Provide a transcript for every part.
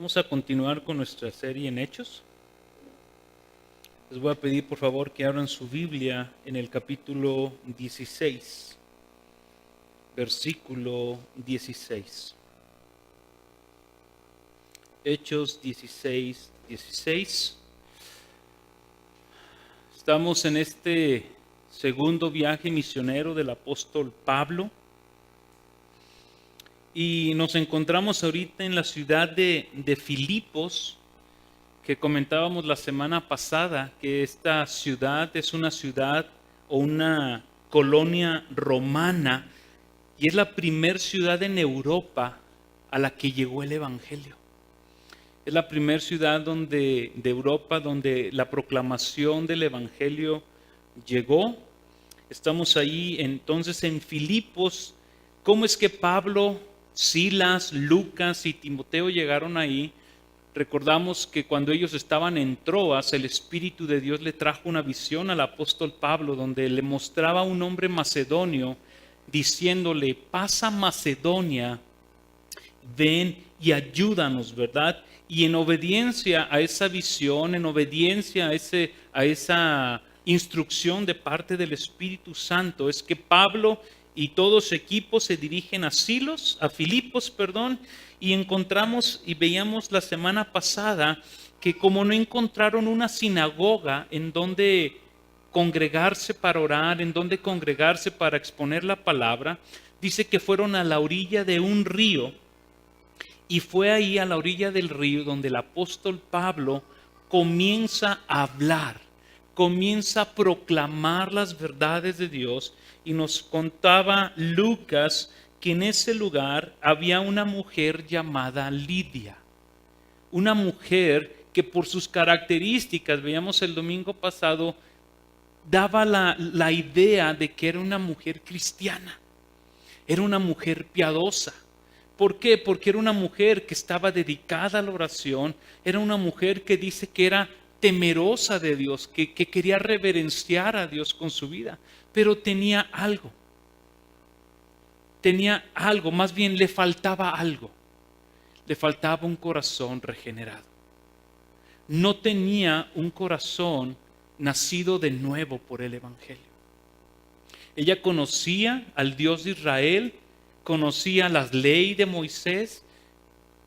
Vamos a continuar con nuestra serie en Hechos. Les voy a pedir por favor que abran su Biblia en el capítulo 16, versículo 16. Hechos 16, 16. Estamos en este segundo viaje misionero del apóstol Pablo. Y nos encontramos ahorita en la ciudad de Filipos, que comentábamos la semana pasada, que esta ciudad es una ciudad o una colonia romana y es la primer ciudad en Europa a la que llegó el Evangelio. Es la primer ciudad de Europa donde la proclamación del Evangelio llegó. Estamos ahí entonces en Filipos. ¿Cómo es que Pablo, Silas, Lucas y Timoteo llegaron ahí? Recordamos que cuando ellos estaban en Troas, el Espíritu de Dios le trajo una visión al apóstol Pablo, donde le mostraba a un hombre macedonio, diciéndole: pasa Macedonia, ven y ayúdanos, ¿verdad? Y en obediencia a esa visión, en obediencia a esa instrucción de parte del Espíritu Santo, es que Pablo y todo su equipo se dirigen a Filipos, y encontramos y veíamos la semana pasada que como no encontraron una sinagoga en donde congregarse para orar, en donde congregarse para exponer la palabra, dice que fueron a la orilla de un río, y fue ahí a la orilla del río donde el apóstol Pablo comienza a hablar, comienza a proclamar las verdades de Dios. Y nos contaba Lucas que en ese lugar había una mujer llamada Lidia. Una mujer que por sus características, veíamos el domingo pasado, daba la idea de que era una mujer cristiana. Era una mujer piadosa. ¿Por qué? Porque era una mujer que estaba dedicada a la oración. Era una mujer que dice que era temerosa de Dios, que quería reverenciar a Dios con su vida. Pero tenía algo, más bien le faltaba algo. Le faltaba un corazón regenerado. No tenía un corazón nacido de nuevo por el Evangelio. Ella conocía al Dios de Israel, conocía las leyes de Moisés,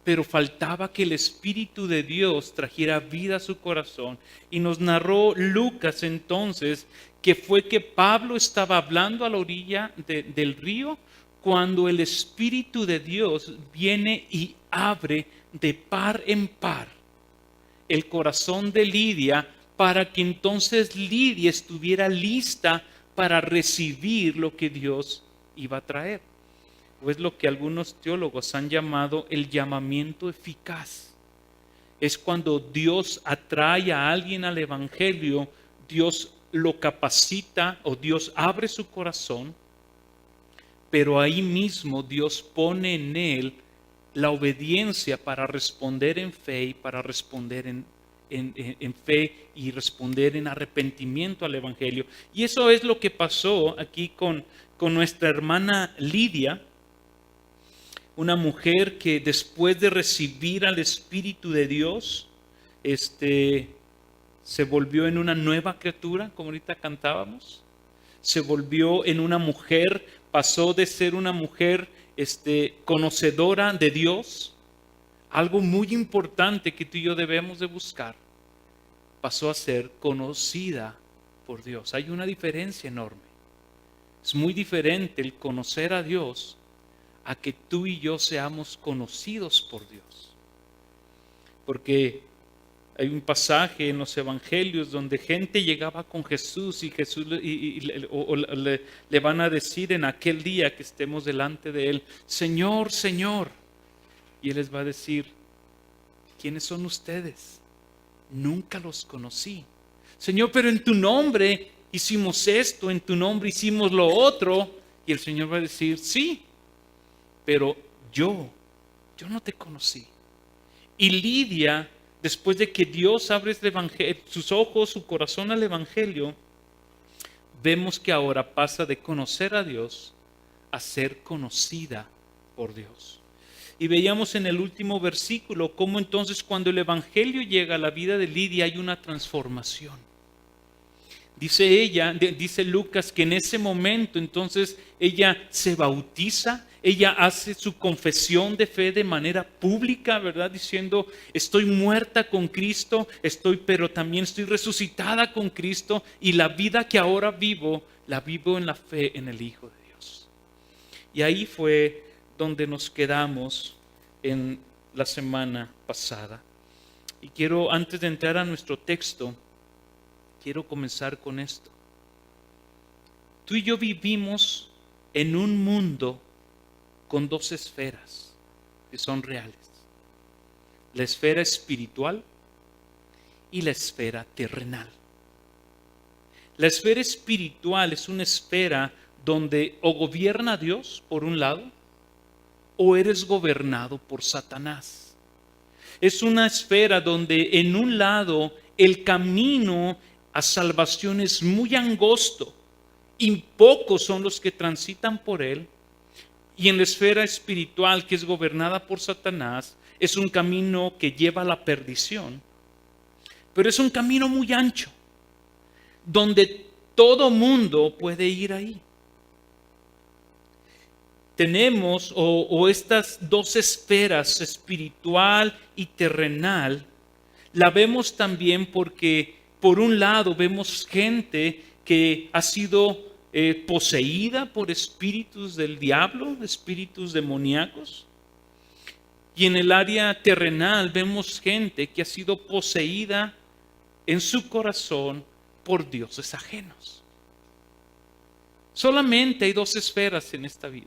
pero faltaba que el Espíritu de Dios trajera vida a su corazón. Y nos narró Lucas entonces que fue que Pablo estaba hablando a la orilla del río cuando el Espíritu de Dios viene y abre de par en par el corazón de Lidia para que entonces Lidia estuviera lista para recibir lo que Dios iba a traer. O es lo que algunos teólogos han llamado el llamamiento eficaz. Es cuando Dios atrae a alguien al Evangelio, Dios lo capacita o Dios abre su corazón, pero ahí mismo Dios pone en él la obediencia para responder en fe y para responder en fe y responder en arrepentimiento al Evangelio. Y eso es lo que pasó aquí con nuestra hermana Lidia, una mujer que después de recibir al Espíritu de Dios, se volvió en una nueva criatura, como ahorita cantábamos. Se volvió en una mujer, pasó de ser una mujer conocedora de Dios, algo muy importante que tú y yo debemos de buscar, pasó a ser conocida por Dios. Hay una diferencia enorme. Es muy diferente el conocer a Dios a que tú y yo seamos conocidos por Dios. Porque hay un pasaje en los evangelios donde gente llegaba con Jesús y Jesús le van a decir en aquel día que estemos delante de Él: Señor, Señor. Y Él les va a decir: ¿quiénes son ustedes? Nunca los conocí. Señor, pero en tu nombre hicimos esto, en tu nombre hicimos lo otro. Y el Señor va a decir: sí, pero yo no te conocí. Y Lidia, después de que Dios abre sus ojos, su corazón al Evangelio, vemos que ahora pasa de conocer a Dios a ser conocida por Dios. y veíamos en el último versículo cómo entonces cuando el evangelio llega a la vida de Lidia hay una transformación. Dice Lucas que en ese momento entonces ella se bautiza, ella hace su confesión de fe de manera pública, ¿verdad? Diciendo, estoy muerta con Cristo, pero también estoy resucitada con Cristo y la vida que ahora vivo, la vivo en la fe en el Hijo de Dios. Y ahí fue donde nos quedamos en la semana pasada. Y quiero, antes de entrar a nuestro texto, quiero comenzar con esto. Tú y yo vivimos en un mundo con dos esferas que son reales. La esfera espiritual y la esfera terrenal. La esfera espiritual es una esfera donde o gobierna Dios por un lado o eres gobernado por Satanás. Es una esfera donde en un lado el camino a salvación es muy angosto y pocos son los que transitan por él. Y en la esfera espiritual que es gobernada por Satanás es un camino que lleva a la perdición, pero es un camino muy ancho donde todo mundo puede ir ahí. Tenemos o estas dos esferas, espiritual y terrenal, la vemos también porque por un lado vemos gente que ha sido poseída por espíritus del diablo, espíritus demoníacos. Y en el área terrenal vemos gente que ha sido poseída en su corazón por dioses ajenos. Solamente hay dos esferas en esta vida: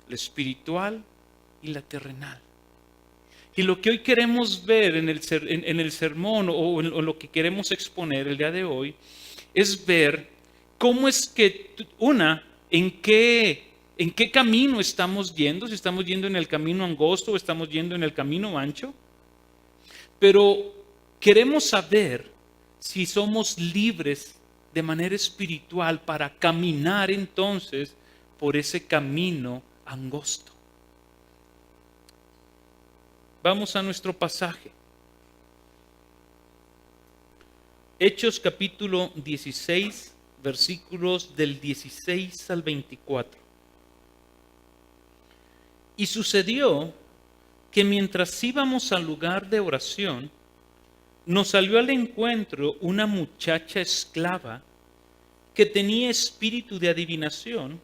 la espiritual y la terrenal. Y lo que hoy queremos ver en el sermón o lo que queremos exponer el día de hoy es ver cómo es que en qué camino estamos yendo, si estamos yendo en el camino angosto o estamos yendo en el camino ancho. Pero queremos saber si somos libres de manera espiritual para caminar entonces por ese camino angosto. Vamos a nuestro pasaje. Hechos capítulo 16, versículos del 16 al 24. Y sucedió que mientras íbamos al lugar de oración, nos salió al encuentro una muchacha esclava que tenía espíritu de adivinación,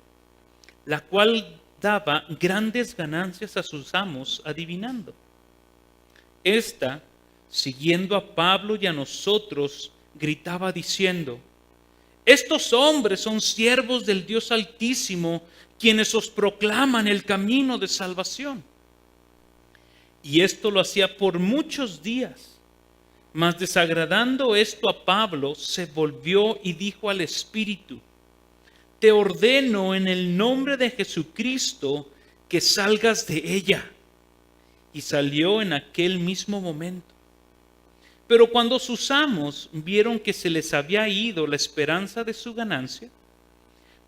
la cual daba grandes ganancias a sus amos adivinando. Esta, siguiendo a Pablo y a nosotros, gritaba diciendo: estos hombres son siervos del Dios Altísimo, quienes os proclaman el camino de salvación. Y esto lo hacía por muchos días. Mas desagradando esto a Pablo, se volvió y dijo al espíritu: te ordeno en el nombre de Jesucristo que salgas de ella. Y salió en aquel mismo momento. Pero cuando sus amos vieron que se les había ido la esperanza de su ganancia,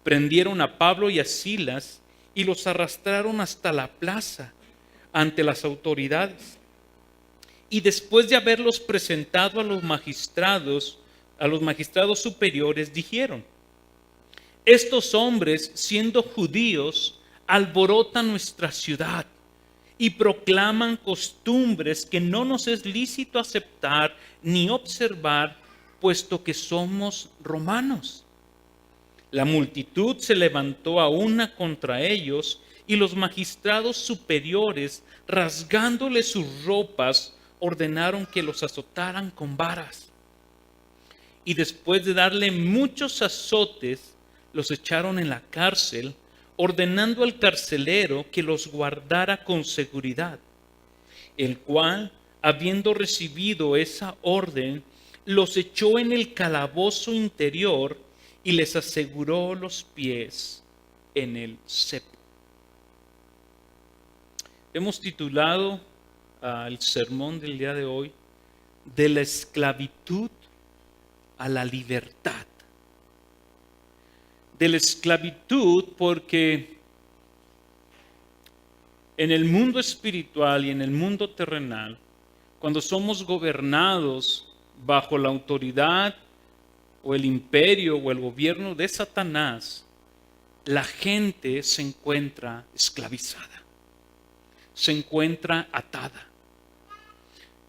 prendieron a Pablo y a Silas y los arrastraron hasta la plaza ante las autoridades. Y después de haberlos presentado a los magistrados superiores, dijeron: estos hombres, siendo judíos, alborotan nuestra ciudad y proclaman costumbres que no nos es lícito aceptar ni observar, puesto que somos romanos. La multitud se levantó a una contra ellos, y los magistrados superiores, rasgándoles sus ropas, ordenaron que los azotaran con varas. Y después de darle muchos azotes, los echaron en la cárcel, ordenando al carcelero que los guardara con seguridad, el cual, habiendo recibido esa orden, los echó en el calabozo interior y les aseguró los pies en el cepo. Hemos titulado el sermón del día de hoy: de la esclavitud a la libertad. De la esclavitud, porque en el mundo espiritual y en el mundo terrenal, cuando somos gobernados bajo la autoridad o el imperio o el gobierno de Satanás, la gente se encuentra esclavizada, se encuentra atada.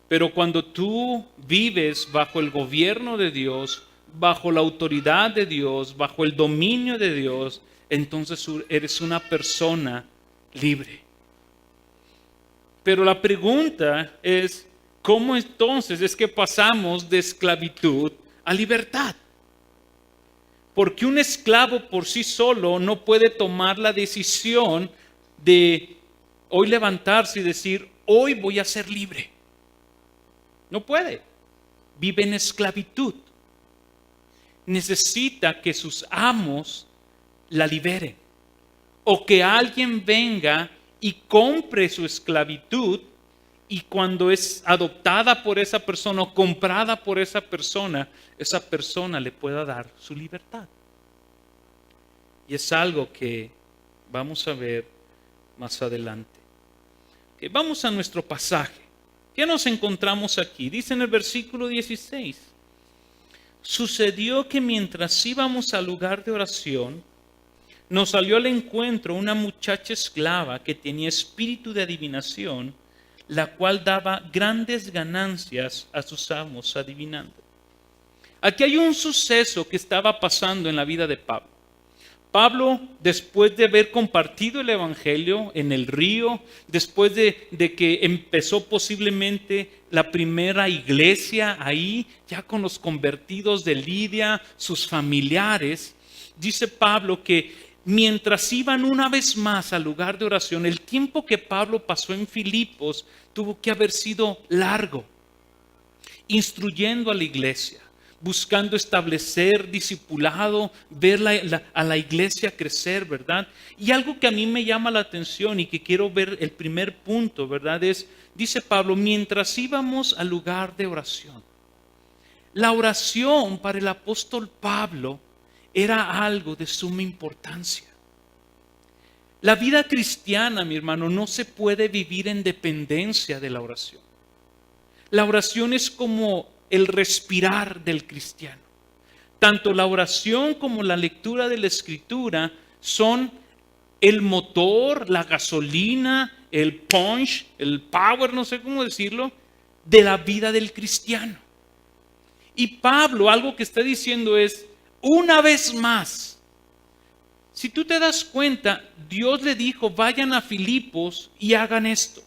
Pero cuando tú vives bajo el gobierno de Dios, bajo la autoridad de Dios, bajo el dominio de Dios, entonces eres una persona libre. Pero la pregunta es, ¿cómo entonces es que pasamos de esclavitud a libertad? Porque un esclavo por sí solo no puede tomar la decisión de hoy levantarse y decir, hoy voy a ser libre. No puede. Vive en esclavitud. Necesita que sus amos la liberen. O que alguien venga y compre su esclavitud, y cuando es adoptada por esa persona o comprada por esa persona le pueda dar su libertad. Y es algo que vamos a ver más adelante. Okay, vamos a nuestro pasaje. ¿Qué nos encontramos aquí? Dice en el versículo 16. Sucedió que mientras íbamos al lugar de oración, nos salió al encuentro una muchacha esclava que tenía espíritu de adivinación, la cual daba grandes ganancias a sus amos adivinando. Aquí hay un suceso que estaba pasando en la vida de Pablo. Pablo, después de haber compartido el evangelio en el río, después de que empezó posiblemente la primera iglesia ahí, ya con los convertidos de Lidia, sus familiares, dice Pablo que mientras iban una vez más al lugar de oración, el tiempo que Pablo pasó en Filipos tuvo que haber sido largo, instruyendo a la iglesia, buscando establecer discipulado, ver a la iglesia crecer, ¿verdad? Y algo que a mí me llama la atención y que quiero ver el primer punto, ¿verdad? Es, dice Pablo, mientras íbamos al lugar de oración. La oración para el apóstol Pablo era algo de suma importancia. La vida cristiana, mi hermano, no se puede vivir en dependencia de la oración. La oración es como el respirar del cristiano. Tanto la oración como la lectura de la Escritura son el motor, la gasolina, el punch, el power, no sé cómo decirlo, de la vida del cristiano. Y Pablo, algo que está diciendo es, una vez más, si tú te das cuenta, Dios le dijo, vayan a Filipos y hagan esto.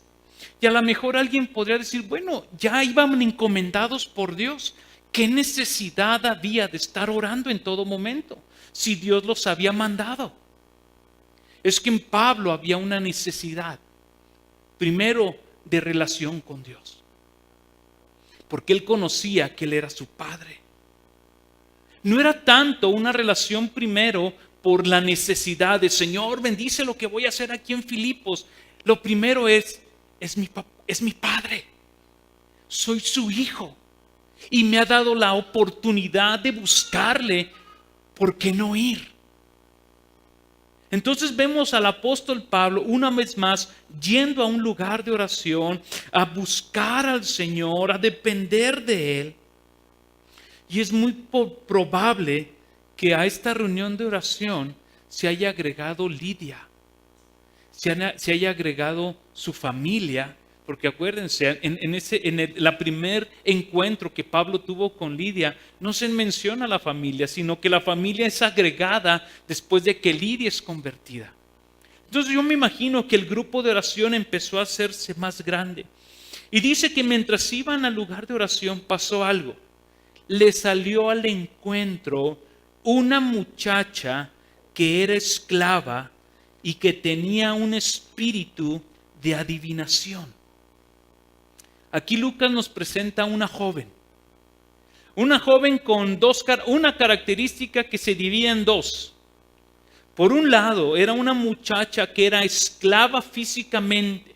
Y a lo mejor alguien podría decir, bueno, ya iban encomendados por Dios. ¿Qué necesidad había de estar orando en todo momento si Dios los había mandado? Es que en Pablo había una necesidad, primero, de relación con Dios. Porque él conocía que él era su Padre. No era tanto una relación primero por la necesidad de, Señor, bendice lo que voy a hacer aquí en Filipos. Lo primero es mi Padre. Soy su hijo. Y me ha dado la oportunidad de buscarle. ¿Por qué no ir? Entonces vemos al apóstol Pablo una vez más yendo a un lugar de oración, a buscar al Señor, a depender de Él. Y es muy probable que a esta reunión de oración se haya agregado Lidia, se haya agregado su familia, porque acuérdense, la primer encuentro que Pablo tuvo con Lidia, no se menciona la familia, sino que la familia es agregada después de que Lidia es convertida. Entonces yo me imagino que el grupo de oración empezó a hacerse más grande. Y dice que mientras iban al lugar de oración pasó algo. Le salió al encuentro una muchacha que era esclava y que tenía un espíritu de adivinación. Aquí Lucas nos presenta a una joven con una característica que se divide en dos. Por un lado, era una muchacha que era esclava físicamente,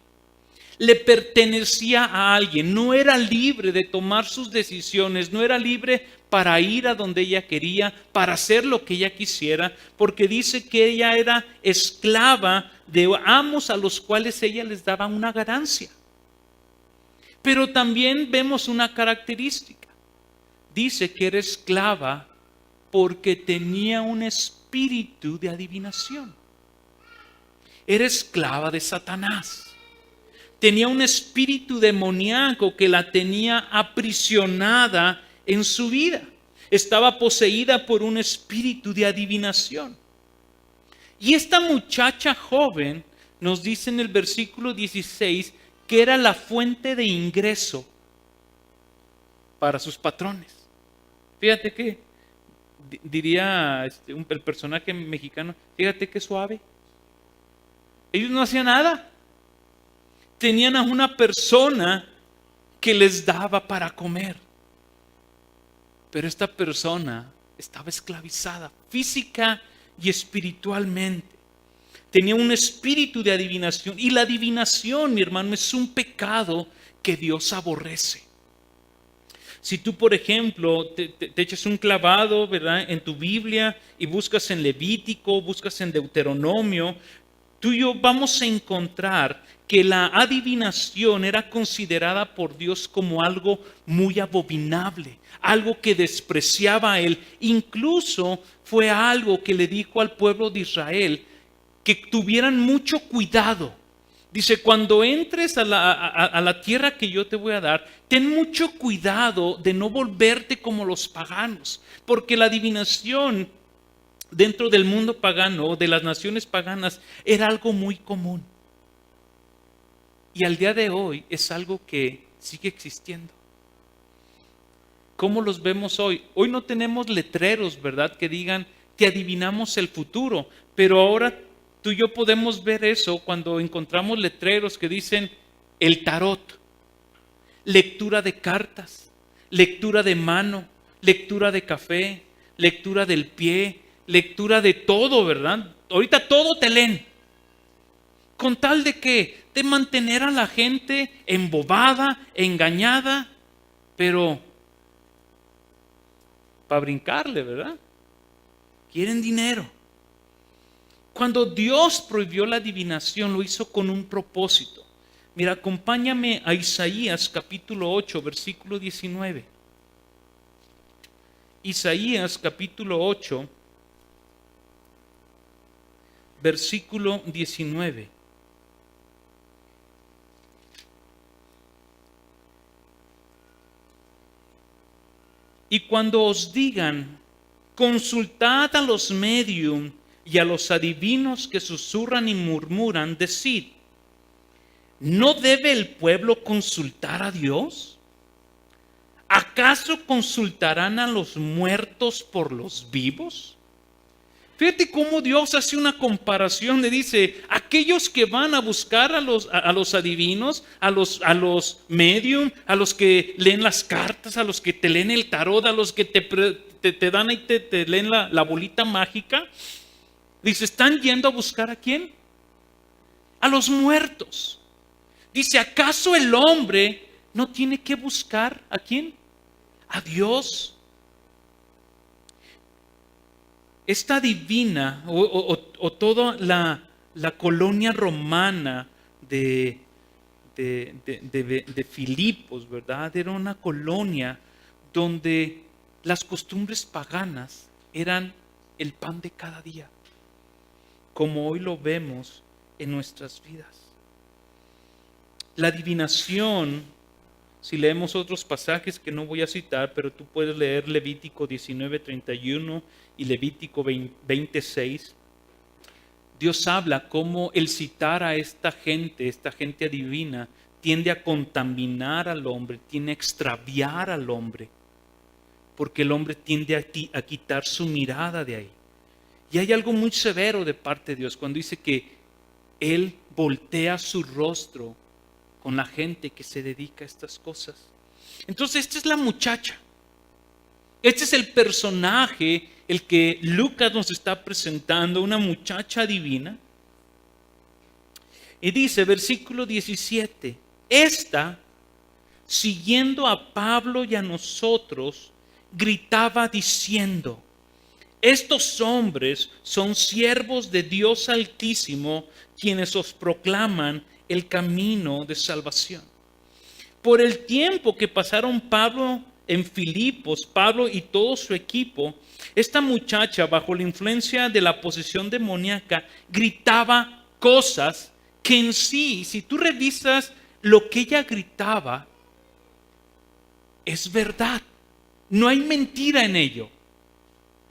le pertenecía a alguien, no era libre de tomar sus decisiones, no era libre para ir a donde ella quería, para hacer lo que ella quisiera, porque dice que ella era esclava de amos a los cuales ella les daba una ganancia. Pero también vemos una característica. Dice que era esclava porque tenía un espíritu de adivinación. Era esclava de Satanás. Tenía un espíritu demoníaco que la tenía aprisionada en su vida. Estaba poseída por un espíritu de adivinación. Y esta muchacha joven nos dice en el versículo 16 que era la fuente de ingreso para sus patrones. Fíjate que diría el personaje mexicano, fíjate qué suave. Ellos no hacían nada. Tenían a una persona que les daba para comer. Pero esta persona estaba esclavizada física y espiritualmente. Tenía un espíritu de adivinación. Y la adivinación, mi hermano, es un pecado que Dios aborrece. Si tú, por ejemplo, te echas un clavado, ¿verdad?, en tu Biblia y buscas en Levítico, buscas en Deuteronomio, tú y yo vamos a encontrar que la adivinación era considerada por Dios como algo muy abominable, algo que despreciaba a Él. Incluso fue algo que le dijo al pueblo de Israel que tuvieran mucho cuidado. Dice, cuando entres a la tierra que yo te voy a dar, ten mucho cuidado de no volverte como los paganos, porque la adivinación dentro del mundo pagano, de las naciones paganas, era algo muy común. Y al día de hoy es algo que sigue existiendo. ¿Cómo los vemos hoy? Hoy no tenemos letreros, ¿verdad?, que digan, te adivinamos el futuro, pero ahora tú y yo podemos ver eso cuando encontramos letreros que dicen el tarot, lectura de cartas, lectura de mano, lectura de café, lectura del pie, lectura de todo, ¿verdad? Ahorita todo te leen. ¿Con tal de qué? De mantener a la gente embobada, engañada, pero para brincarle, ¿verdad? Quieren dinero. Cuando Dios prohibió la adivinación, lo hizo con un propósito. Mira, acompáñame a Isaías capítulo 8, versículo 19. Isaías capítulo 8, versículo 19. Y cuando os digan, consultad a los médium y a los adivinos que susurran y murmuran, decid, ¿no debe el pueblo consultar a Dios? ¿Acaso consultarán a los muertos por los vivos? Fíjate cómo Dios hace una comparación, le dice, aquellos que van a buscar a los adivinos, a los medium, a los que leen las cartas, a los que te leen el tarot, a los que te dan y te leen la bolita mágica, dice, ¿están yendo a buscar a quién? A los muertos. Dice, ¿acaso el hombre no tiene que buscar a quién? A Dios. Esta divina o toda la colonia romana de Filipos, ¿verdad? Era una colonia donde las costumbres paganas eran el pan de cada día, como hoy lo vemos en nuestras vidas. La adivinación, si leemos otros pasajes que no voy a citar, pero tú puedes leer Levítico 19:31 y Levítico 20:6. Dios habla cómo el citar a esta gente adivina, tiende a contaminar al hombre, tiende a extraviar al hombre, porque el hombre tiende a quitar su mirada de ahí. Y hay algo muy severo de parte de Dios cuando dice que Él voltea su rostro con la gente que se dedica a estas cosas. Entonces, esta es la muchacha. Este es el personaje, el que Lucas nos está presentando, una muchacha divina. Y dice, versículo 17, esta, siguiendo a Pablo y a nosotros, gritaba diciendo, estos hombres son siervos de Dios Altísimo, quienes os proclaman el camino de salvación. Por el tiempo que pasaron Pablo en Filipos, Pablo y todo su equipo, esta muchacha, bajo la influencia de la posesión demoníaca, gritaba cosas que en sí, si tú revisas lo que ella gritaba, es verdad. No hay mentira en ello.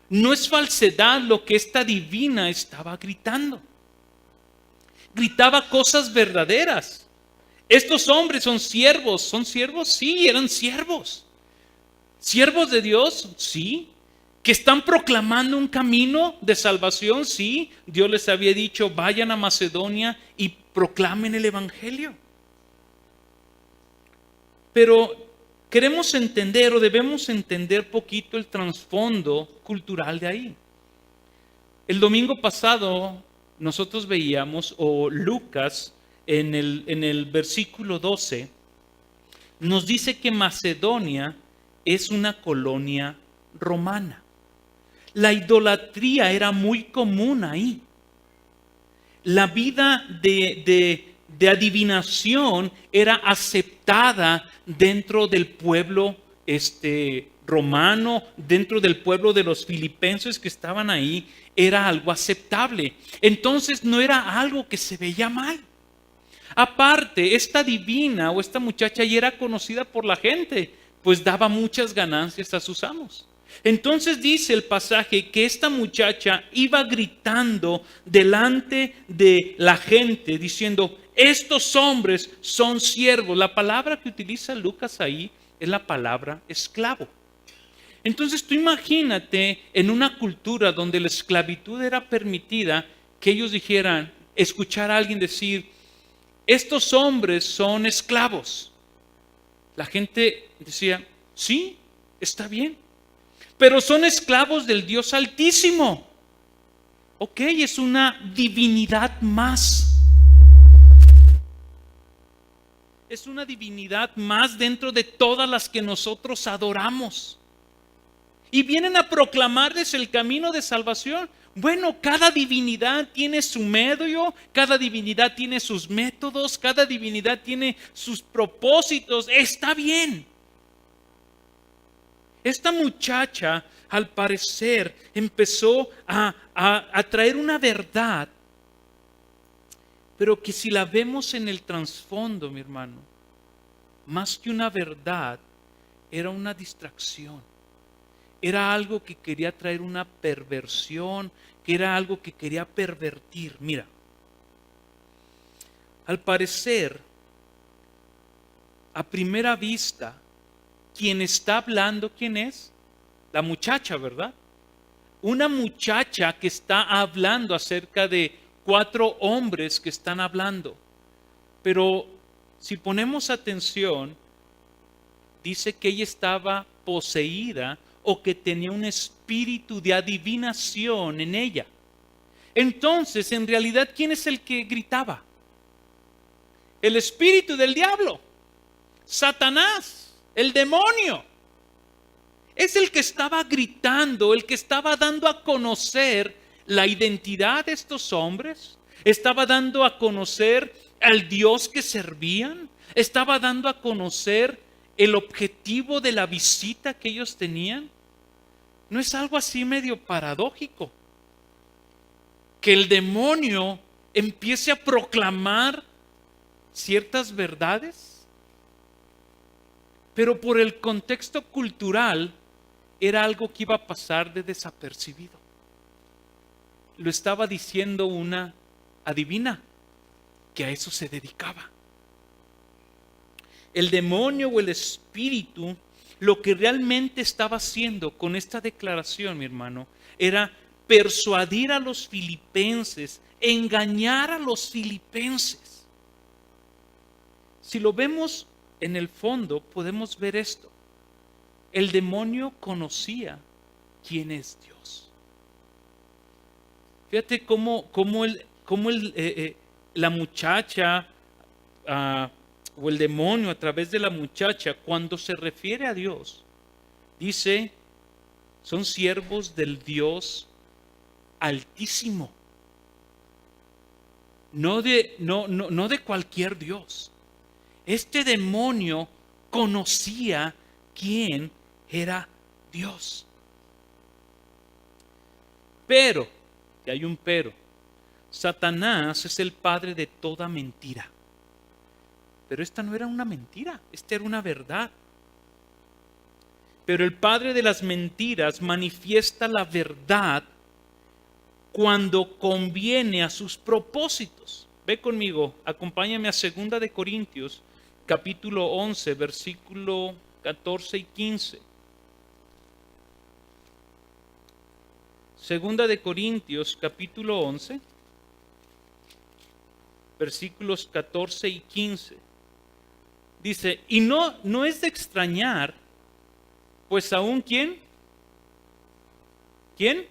No es falsedad lo que esta divina estaba gritando. Gritaba cosas verdaderas. Estos hombres son siervos. ¿Son siervos? Sí, eran siervos. ¿Siervos de Dios? Sí. ¿Que están proclamando un camino de salvación? Sí. Dios les había dicho, vayan a Macedonia y proclamen el evangelio. Pero queremos entender o debemos entender poquito el trasfondo cultural de ahí. El domingo pasado nosotros veíamos, o Lucas en el versículo 12, nos dice que Macedonia es una colonia romana. La idolatría era muy común ahí. La vida de adivinación era aceptada dentro del pueblo romano, dentro del pueblo de los filipenses que estaban ahí, era algo aceptable. Entonces no era algo que se veía mal. Aparte, esta divina o esta muchacha ya era conocida por la gente, pues daba muchas ganancias a sus amos. Entonces dice el pasaje que esta muchacha iba gritando delante de la gente diciendo, estos hombres son siervos. La palabra que utiliza Lucas ahí es la palabra esclavo. Entonces tú imagínate en una cultura donde la esclavitud era permitida, que ellos dijeran, escuchar a alguien decir, estos hombres son esclavos. La gente decía, sí, está bien. Pero son esclavos del Dios Altísimo. Ok, es una divinidad más. Es una divinidad más dentro de todas las que nosotros adoramos. Y vienen a proclamarles el camino de salvación. Bueno, cada divinidad tiene su medio, cada divinidad tiene sus métodos, cada divinidad tiene sus propósitos. Está bien. Esta muchacha, al parecer, empezó a traer una verdad, pero que si la vemos en el trasfondo, mi hermano, más que una verdad, era una distracción. Era algo que quería traer una perversión, que era algo que quería pervertir. Mira, al parecer, a primera vista, quien está hablando, ¿quién es? La muchacha, ¿verdad? Una muchacha que está hablando acerca de 4 hombres que están hablando. Pero si ponemos atención, dice que ella estaba poseída o que tenía un espíritu de adivinación en ella. Entonces, en realidad, ¿quién es el que gritaba? El espíritu del diablo, Satanás, el demonio. Es el que estaba gritando, el que estaba dando a conocer la identidad de estos hombres, estaba dando a conocer al Dios que servían, estaba dando a conocer el objetivo de la visita que ellos tenían. ¿No es algo así medio paradójico? Que el demonio empiece a proclamar ciertas verdades, pero por el contexto cultural era algo que iba a pasar de desapercibido. Lo estaba diciendo una adivina que a eso se dedicaba. El demonio o el espíritu, lo que realmente estaba haciendo con esta declaración, mi hermano, era persuadir a los filipenses, engañar a los filipenses. Si lo vemos en el fondo, podemos ver esto. El demonio conocía quién es Dios. Fíjate cómo la muchacha o el demonio a través de la muchacha, cuando se refiere a Dios, dice Son siervos del Dios Altísimo. No de cualquier Dios. Este demonio conocía quién era Dios. Pero, que hay un pero, Satanás es el padre de toda mentira. Pero esta no era una mentira, esta era una verdad. Pero el padre de las mentiras manifiesta la verdad cuando conviene a sus propósitos. Ve conmigo, acompáñame a 2 de Corintios, capítulo 11, versículo 14 y 15. 2 de Corintios, capítulo 11, versículos 14 y 15. Dice, y no es de extrañar, pues aún ¿quién? ¿Quién?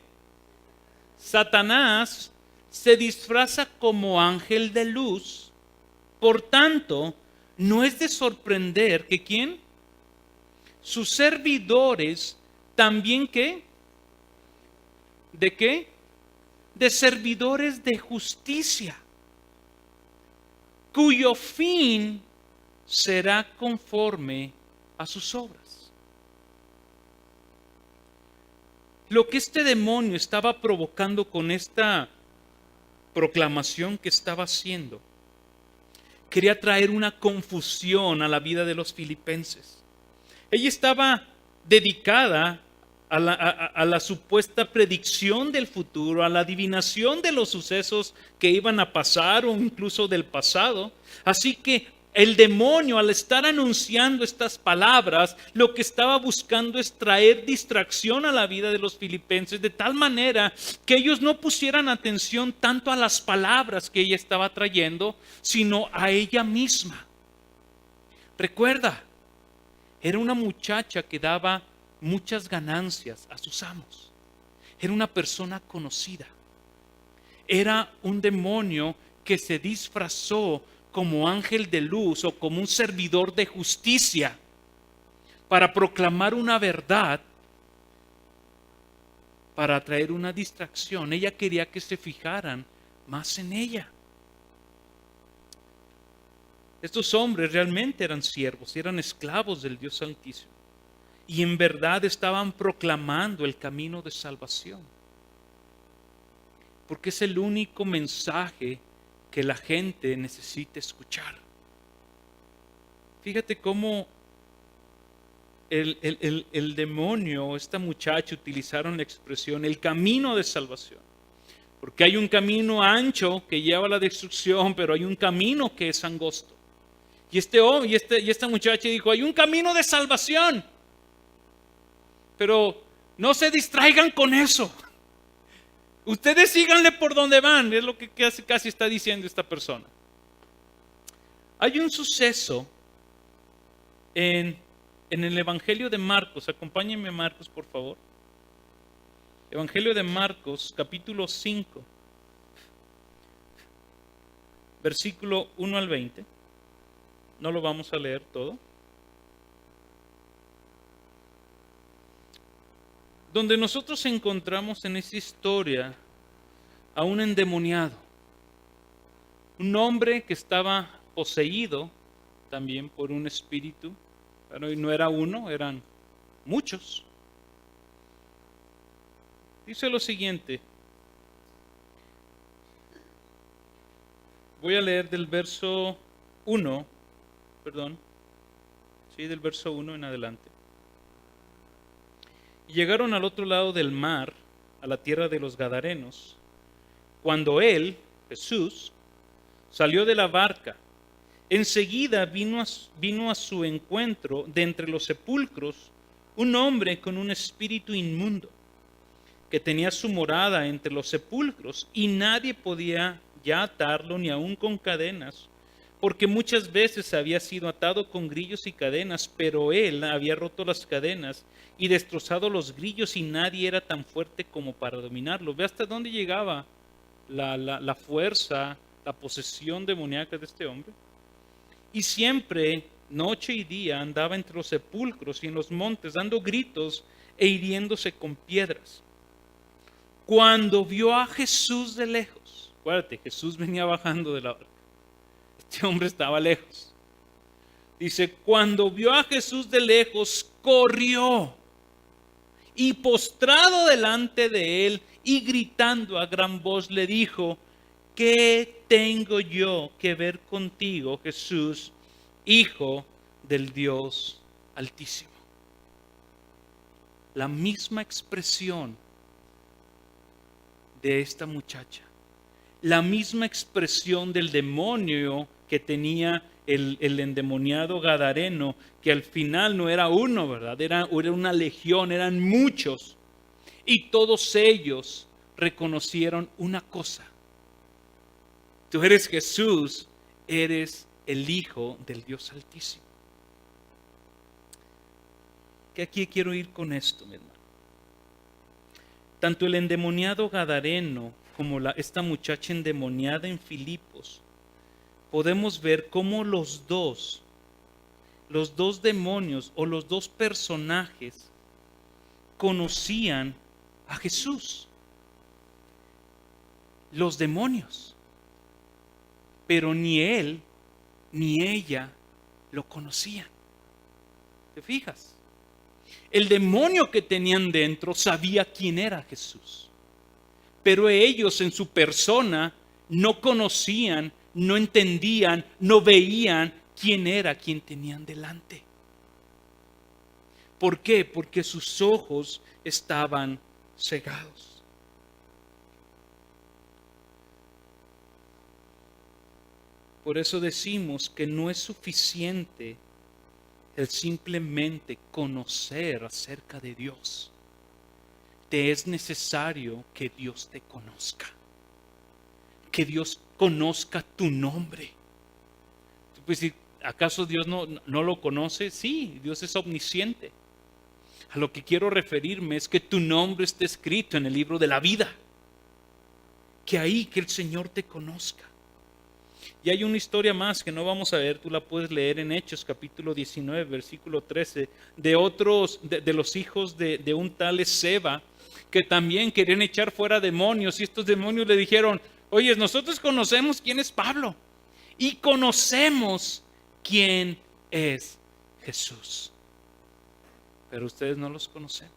Satanás se disfraza como ángel de luz. Por tanto, no es de sorprender que ¿quién? Sus servidores también ¿qué? ¿De qué? De servidores de justicia, cuyo fin será conforme a sus obras. Lo que este demonio estaba provocando con esta proclamación que estaba haciendo, quería traer una confusión a la vida de los filipenses. Ella estaba dedicada a la supuesta predicción del futuro, a la adivinación de los sucesos que iban a pasar o incluso del pasado. Así que el demonio, al estar anunciando estas palabras, lo que estaba buscando es traer distracción a la vida de los filipenses, de tal manera que ellos no pusieran atención tanto a las palabras que ella estaba trayendo, sino a ella misma. Recuerda, era una muchacha que daba muchas ganancias a sus amos. Era una persona conocida. Era un demonio que se disfrazó como ángel de luz o como un servidor de justicia para proclamar una verdad, para traer una distracción. Ella quería que se fijaran más en ella. Estos hombres realmente eran siervos, eran esclavos del Dios Altísimo. Y en verdad estaban proclamando el camino de salvación. Porque es el único mensaje que la gente necesita escuchar. Fíjate cómo el demonio, esta muchacha utilizaron la expresión el camino de salvación. Porque hay un camino ancho que lleva a la destrucción, pero hay un camino que es angosto. Y esta muchacha dijo, hay un camino de salvación. Pero no se distraigan con eso. Ustedes síganle por donde van, es lo que casi está diciendo esta persona. Hay un suceso en el Evangelio de Marcos. Acompáñenme a Marcos, por favor. Evangelio de Marcos, capítulo 5, versículo 1 al 20. No lo vamos a leer todo. Donde nosotros encontramos en esa historia a un endemoniado, un hombre que estaba poseído también por un espíritu, pero no era uno, eran muchos. Dice lo siguiente, voy a leer del verso 1, del verso 1 en adelante. Y llegaron al otro lado del mar, a la tierra de los Gadarenos, cuando él, Jesús, salió de la barca. Enseguida vino a su encuentro de entre los sepulcros un hombre con un espíritu inmundo, que tenía su morada entre los sepulcros, y nadie podía ya atarlo ni aun con cadenas, porque muchas veces había sido atado con grillos y cadenas, pero él había roto las cadenas y destrozado los grillos, y nadie era tan fuerte como para dominarlo. Ve hasta dónde llegaba la fuerza, la posesión demoníaca de este hombre. Y siempre noche y día andaba entre los sepulcros y en los montes, dando gritos e hiriéndose con piedras. Cuando vio a Jesús de lejos, acuérdate, Jesús venía bajando de la barca. Este hombre estaba lejos. Dice, cuando vio a Jesús de lejos, corrió y postrado delante de él y gritando a gran voz le dijo, ¿qué tengo yo que ver contigo, Jesús, Hijo del Dios Altísimo? La misma expresión de esta muchacha, la misma expresión del demonio que tenía el endemoniado gadareno, que al final no era uno, ¿verdad? Era una legión, eran muchos. Y todos ellos reconocieron una cosa. Tú eres Jesús, eres el Hijo del Dios Altísimo. ¿Qué aquí quiero ir con esto, mi hermano? Tanto el endemoniado gadareno como esta muchacha endemoniada en Filipos, podemos ver cómo los dos demonios o los dos personajes conocían a Jesús. Los demonios. Pero ni él ni ella lo conocían. ¿Te fijas? El demonio que tenían dentro sabía quién era Jesús. Pero ellos en su persona no conocían, no entendían, no veían quién era quien tenían delante. ¿Por qué? Porque sus ojos estaban cegados. Por eso decimos que no es suficiente el simplemente conocer acerca de Dios. Te es necesario que Dios te conozca. Que Dios conozca tu nombre. Pues, ¿acaso Dios no lo conoce? Sí, Dios es omnisciente. A lo que quiero referirme es que tu nombre esté escrito en el libro de la vida. Que ahí que el Señor te conozca. Y hay una historia más que no vamos a ver, tú la puedes leer en Hechos capítulo 19, versículo 13, de los hijos de un tal Seba, que también querían echar fuera demonios, y estos demonios le dijeron, oye, nosotros conocemos quién es Pablo, y conocemos quién es Jesús, pero ustedes no los conocemos.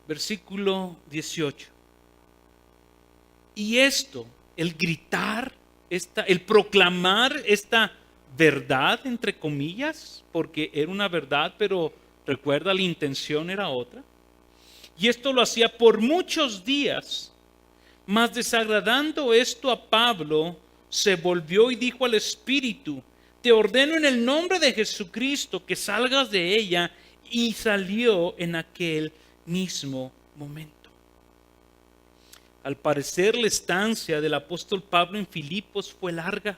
Versículo 18. Y esto, el gritar, el proclamar esta verdad, entre comillas, porque era una verdad, pero recuerda, la intención era otra. Y esto lo hacía por muchos días, mas desagradando esto a Pablo, se volvió y dijo al Espíritu, te ordeno en el nombre de Jesucristo que salgas de ella, y salió en aquel mismo momento. Al parecer la estancia del apóstol Pablo en Filipos fue larga,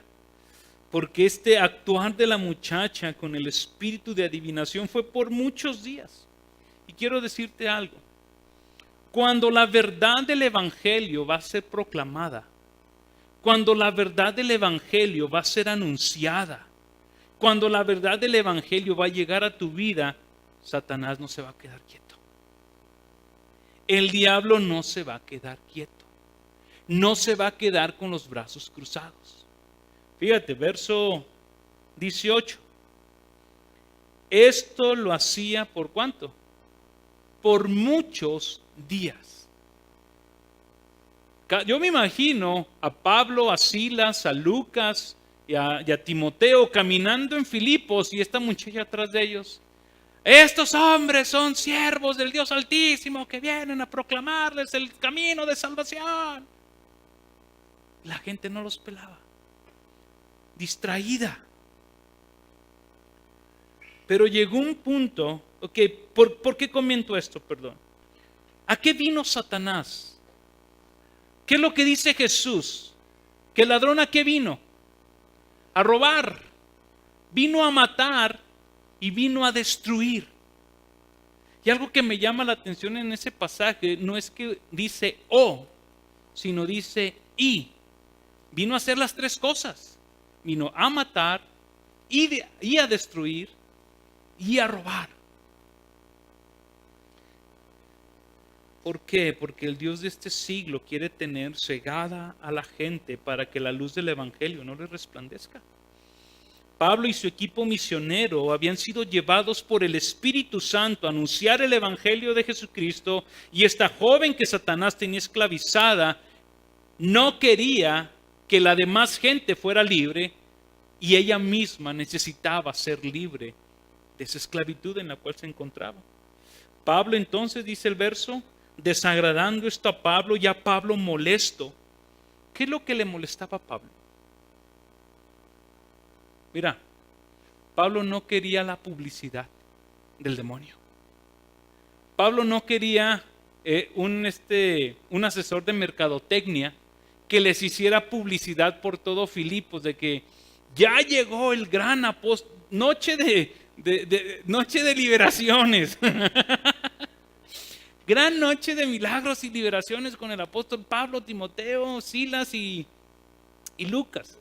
porque este actuar de la muchacha con el espíritu de adivinación fue por muchos días. Y quiero decirte algo, cuando la verdad del evangelio va a ser proclamada, cuando la verdad del evangelio va a ser anunciada, cuando la verdad del evangelio va a llegar a tu vida, Satanás no se va a quedar quieto. El diablo no se va a quedar quieto. No se va a quedar con los brazos cruzados. Fíjate, verso 18. Esto lo hacía ¿por cuánto? Por muchos días. Yo me imagino a Pablo, a Silas, a Lucas y a Timoteo caminando en Filipos y esta muchacha atrás de ellos. Estos hombres son siervos del Dios Altísimo que vienen a proclamarles el camino de salvación. La gente no los pelaba. Distraída. Pero llegó un punto, ¿por qué comento esto? Perdón. ¿A qué vino Satanás? ¿Qué es lo que dice Jesús? ¿Que el ladrón a qué vino? A robar. Vino a matar y vino a destruir. Y algo que me llama la atención en ese pasaje no es que dice o, sino dice y. Vino a hacer las tres cosas. vino a matar y a destruir y a robar. ¿Por qué? Porque el Dios de este siglo quiere tener cegada a la gente para que la luz del Evangelio no les resplandezca. Pablo y su equipo misionero habían sido llevados por el Espíritu Santo a anunciar el Evangelio de Jesucristo, y esta joven que Satanás tenía esclavizada no quería que la demás gente fuera libre, y ella misma necesitaba ser libre de esa esclavitud en la cual se encontraba. Pablo entonces, dice el verso, desagradando esto a Pablo, ya Pablo molesto. ¿Qué es lo que le molestaba a Pablo? Mira, Pablo no quería la publicidad del demonio. Pablo no quería un asesor de mercadotecnia que les hiciera publicidad por todo Filipos de que ya llegó el gran apóstol, noche de liberaciones. Gran noche de milagros y liberaciones con el apóstol Pablo, Timoteo, Silas y Lucas.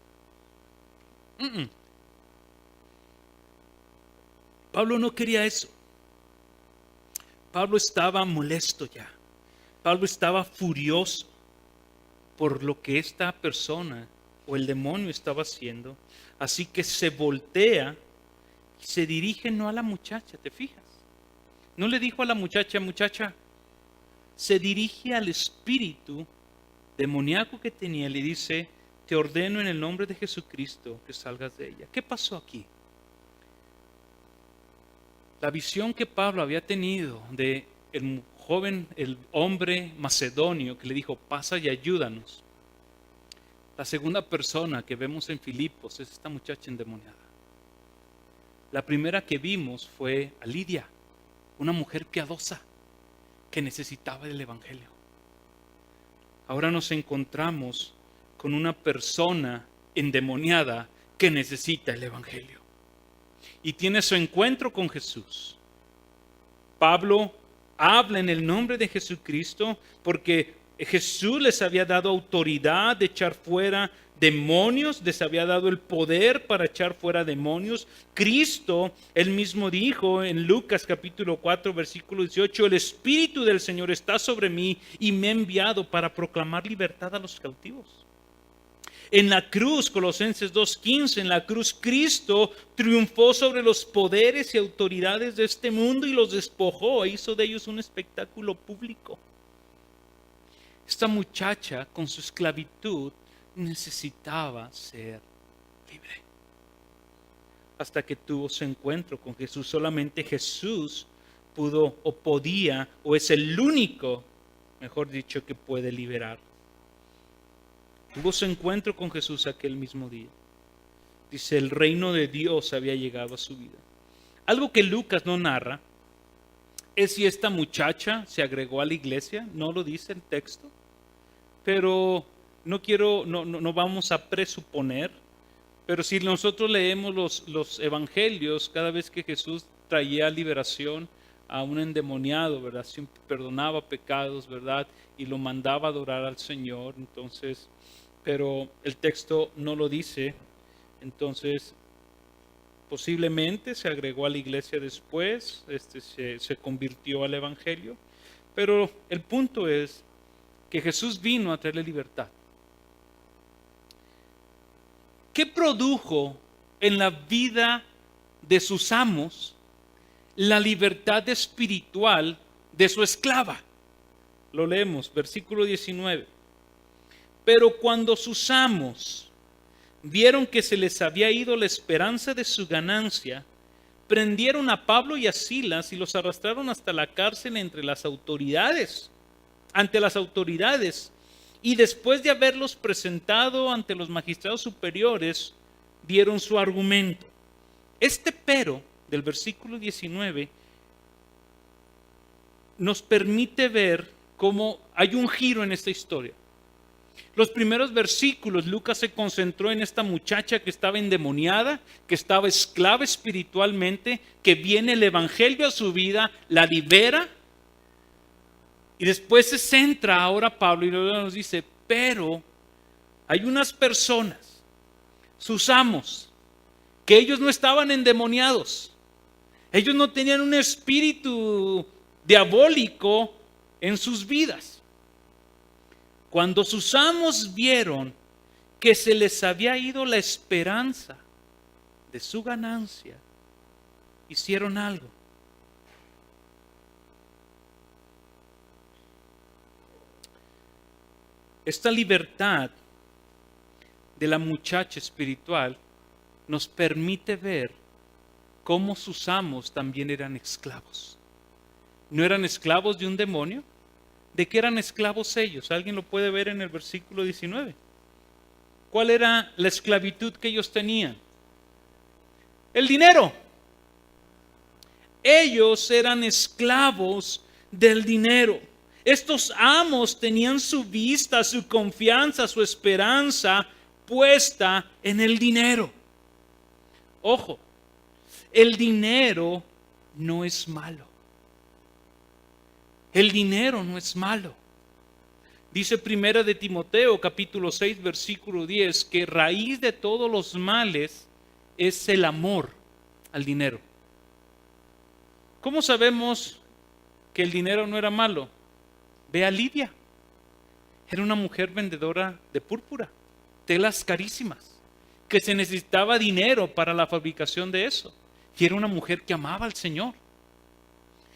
Pablo no quería eso. Pablo estaba molesto ya. Pablo estaba furioso por lo que esta persona o el demonio estaba haciendo. Así que se voltea y se dirige no a la muchacha, ¿te fijas? No le dijo a la muchacha, se dirige al espíritu demoníaco que tenía y le dice, te ordeno en el nombre de Jesucristo que salgas de ella. ¿Qué pasó aquí? La visión que Pablo había tenido de el joven, el hombre macedonio que le dijo, pasa y ayúdanos. La segunda persona que vemos en Filipos es esta muchacha endemoniada. La primera que vimos fue a Lidia, una mujer piadosa que necesitaba del Evangelio. Ahora nos encontramos con una persona endemoniada que necesita el Evangelio. Y tiene su encuentro con Jesús. Pablo habla en el nombre de Jesucristo porque Jesús les había dado autoridad de echar fuera demonios, les había dado el poder para echar fuera demonios. Cristo, él mismo dijo en Lucas capítulo 4, versículo 18, el Espíritu del Señor está sobre mí y me ha enviado para proclamar libertad a los cautivos. En la cruz, Colosenses 2:15, en la cruz Cristo triunfó sobre los poderes y autoridades de este mundo y los despojó e hizo de ellos un espectáculo público. Esta muchacha con su esclavitud necesitaba ser libre. Hasta que tuvo su encuentro con Jesús. Solamente Jesús pudo o podía o es el único, mejor dicho, que puede liberar. Tuvo su encuentro con Jesús aquel mismo día. Dice, el reino de Dios había llegado a su vida. Algo que Lucas no narra es si esta muchacha se agregó a la iglesia. No lo dice el texto. Pero no vamos a presuponer. Pero si nosotros leemos los evangelios, cada vez que Jesús traía liberación a un endemoniado, ¿verdad? Siempre perdonaba pecados, ¿verdad? Y lo mandaba a adorar al Señor. Entonces, pero el texto no lo dice. Entonces, posiblemente se agregó a la iglesia después, se convirtió al evangelio. Pero el punto es que Jesús vino a traerle libertad. ¿Qué produjo en la vida de sus amos la libertad espiritual de su esclava? Lo leemos, versículo 19. Pero cuando sus amos vieron que se les había ido la esperanza de su ganancia, prendieron a Pablo y a Silas y los arrastraron hasta la cárcel ante las autoridades. Y después de haberlos presentado ante los magistrados superiores, dieron su argumento. Este pero del versículo 19 nos permite ver cómo hay un giro en esta historia. Los primeros versículos, Lucas se concentró en esta muchacha que estaba endemoniada, que estaba esclava espiritualmente, que viene el evangelio a su vida, la libera. Y después se centra ahora Pablo y luego nos dice, pero hay unas personas, sus amos, que ellos no estaban endemoniados. Ellos no tenían un espíritu diabólico en sus vidas. Cuando sus amos vieron que se les había ido la esperanza de su ganancia, hicieron algo. Esta libertad de la muchacha espiritual nos permite ver cómo sus amos también eran esclavos. ¿No eran esclavos de un demonio? ¿De qué eran esclavos ellos? ¿Alguien lo puede ver en el versículo 19? ¿Cuál era la esclavitud que ellos tenían? El dinero. Ellos eran esclavos del dinero. Estos amos tenían su vista, su confianza, su esperanza puesta en el dinero. Ojo, el dinero no es malo. El dinero no es malo. Dice Primera de Timoteo, capítulo 6, versículo 10, que raíz de todos los males es el amor al dinero. ¿Cómo sabemos que el dinero no era malo? Ve a Lidia. Era una mujer vendedora de púrpura, telas carísimas, que se necesitaba dinero para la fabricación de eso. Y era una mujer que amaba al Señor.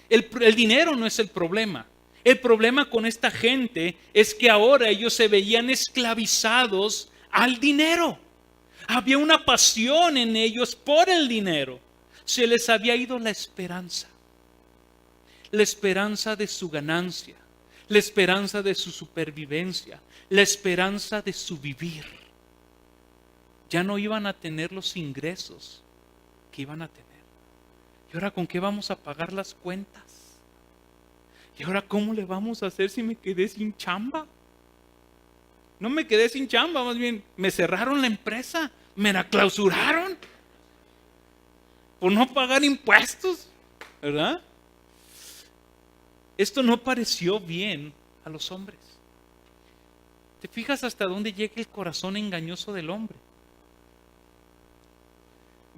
El dinero no es el problema. El problema con esta gente es que ahora ellos se veían esclavizados al dinero. Había una pasión en ellos por el dinero. Se les había ido la esperanza de su ganancia, la esperanza de su supervivencia, la esperanza de su vivir. Ya no iban a tener los ingresos que iban a tener. ¿Y ahora con qué vamos a pagar las cuentas? ¿Y ahora cómo le vamos a hacer si me quedé sin chamba? No me quedé sin chamba, más bien me cerraron la empresa, me la clausuraron por no pagar impuestos, ¿verdad? Esto no pareció bien a los hombres. ¿Te fijas hasta dónde llega el corazón engañoso del hombre?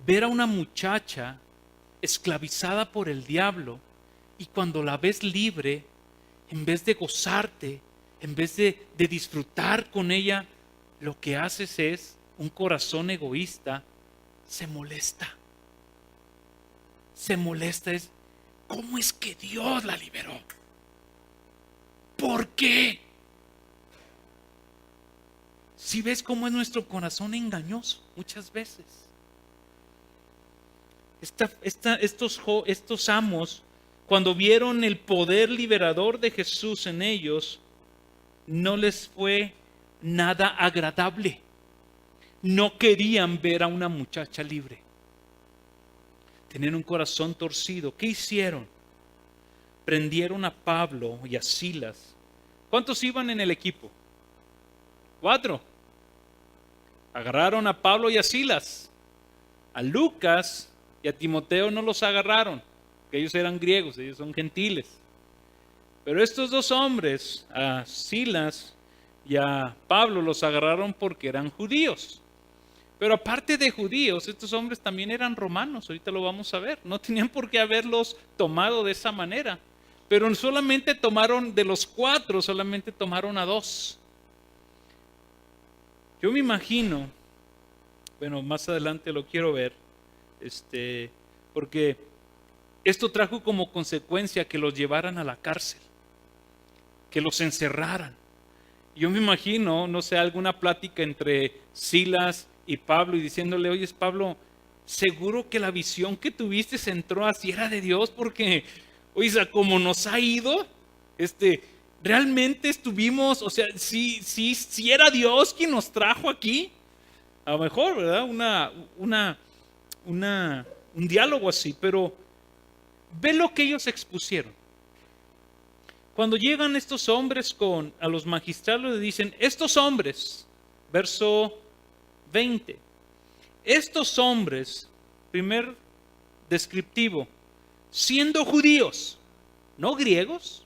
Ver a una muchacha esclavizada por el diablo y cuando la ves libre, en vez de gozarte, en vez de disfrutar con ella, lo que haces es un corazón egoísta, se molesta. Se molesta, es ¿cómo es que Dios la liberó? ¿Por qué? Si ves cómo es nuestro corazón engañoso muchas veces. Estos amos, cuando vieron el poder liberador de Jesús en ellos, no les fue nada agradable. No querían ver a una muchacha libre. Tenían un corazón torcido. ¿Qué hicieron? Prendieron a Pablo y a Silas. ¿Cuántos iban en el equipo? 4. Agarraron a Pablo y a Silas. A Lucas y a Timoteo no los agarraron, que ellos eran griegos, ellos son gentiles. Pero estos dos hombres, a Silas y a Pablo, los agarraron porque eran judíos. Pero aparte de judíos, estos hombres también eran romanos, ahorita lo vamos a ver. No tenían por qué haberlos tomado de esa manera. Pero solamente tomaron, de los 4, solamente tomaron a 2. Yo me imagino, bueno, más adelante lo quiero ver, porque esto trajo como consecuencia que los llevaran a la cárcel, que los encerraran. Yo me imagino, no sé, alguna plática entre Silas y Pablo y diciéndole, oye Pablo, seguro que la visión que tuviste se entró así era de Dios, porque, oye, como nos ha ido, realmente estuvimos, o sea, si era Dios quien nos trajo aquí, a lo mejor, ¿verdad? Un diálogo así, pero ve lo que ellos expusieron. Cuando llegan estos hombres a los magistrados, le dicen, estos hombres, verso 20, estos hombres, primer descriptivo, siendo judíos, no griegos,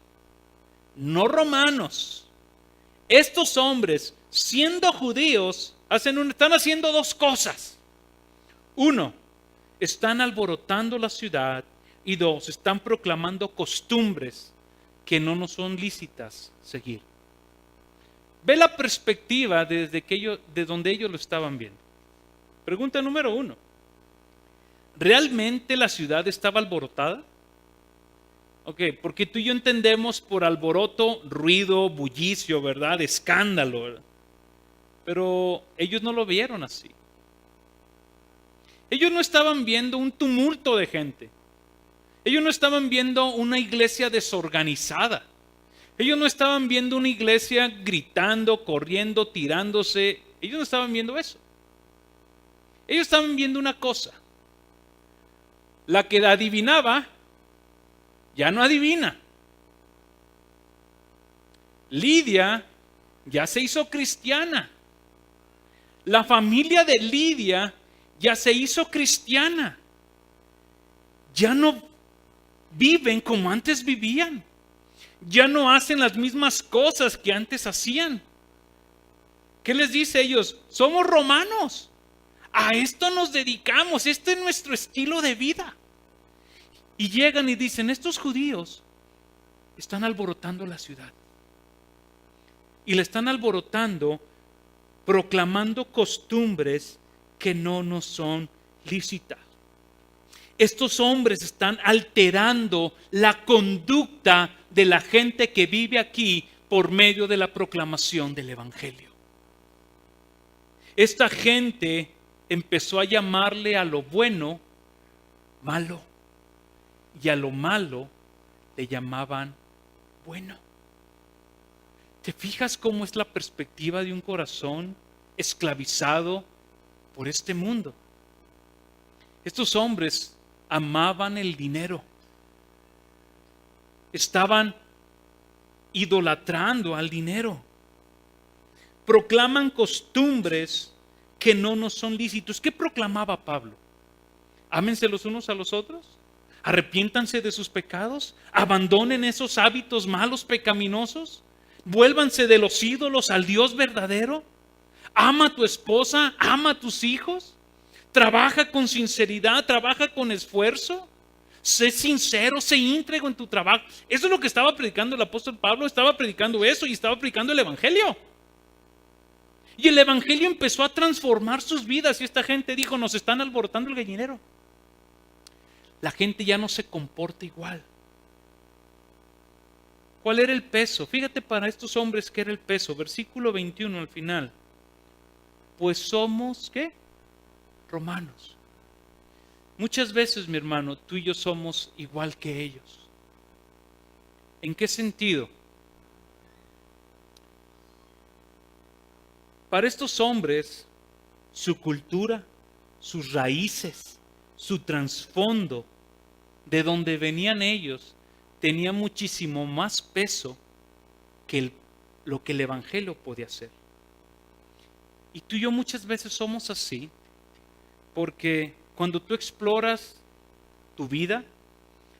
no romanos, estos hombres, siendo judíos, Están haciendo dos cosas. Uno, están alborotando la ciudad. Y dos, están proclamando costumbres que no nos son lícitas seguir. Ve la perspectiva de donde ellos lo estaban viendo. Pregunta número 1. ¿Realmente la ciudad estaba alborotada? Ok, porque tú y yo entendemos por alboroto, ruido, bullicio, ¿verdad? Escándalo, ¿verdad? Pero ellos no lo vieron así. Ellos no estaban viendo un tumulto de gente. Ellos no estaban viendo una iglesia desorganizada. Ellos no estaban viendo una iglesia gritando, corriendo, tirándose. Ellos no estaban viendo eso. Ellos estaban viendo una cosa. La que adivinaba, ya no adivina. Lidia ya se hizo cristiana. La familia de Lidia ya se hizo cristiana. Ya no viven como antes vivían. Ya no hacen las mismas cosas que antes hacían. ¿Qué les dice ellos? Somos romanos. A esto nos dedicamos. Este es nuestro estilo de vida. Y llegan y dicen, estos judíos están alborotando la ciudad. Y la están alborotando proclamando costumbres que no nos son lícitas. Estos hombres están alterando la conducta de la gente que vive aquí por medio de la proclamación del Evangelio. Esta gente empezó a llamarle a lo bueno malo y a lo malo le llamaban bueno. ¿Te fijas cómo es la perspectiva de un corazón esclavizado por este mundo? Estos hombres amaban el dinero. Estaban idolatrando al dinero. Proclaman costumbres que no nos son lícitos. ¿Qué proclamaba Pablo? Ámense los unos a los otros. Arrepiéntanse de sus pecados. Abandonen esos hábitos malos, pecaminosos. Vuélvanse de los ídolos al Dios verdadero. Ama a tu esposa, ama a tus hijos. Trabaja con sinceridad, trabaja con esfuerzo. Sé sincero, sé íntegro en tu trabajo. Eso es lo que estaba predicando el apóstol Pablo. Estaba predicando eso y estaba predicando el Evangelio. Y el Evangelio empezó a transformar sus vidas. Y esta gente dijo, nos están alborotando el gallinero. La gente ya no se comporta igual. ¿Cuál era el peso? Fíjate para estos hombres qué era el peso. Versículo 21 al final. Pues somos, ¿qué? Romanos. Muchas veces, mi hermano, tú y yo somos igual que ellos. ¿En qué sentido? Para estos hombres, su cultura, sus raíces, su trasfondo, de donde venían ellos, tenía muchísimo más peso que lo que el Evangelio podía hacer. Y tú y yo muchas veces somos así, porque cuando tú exploras tu vida,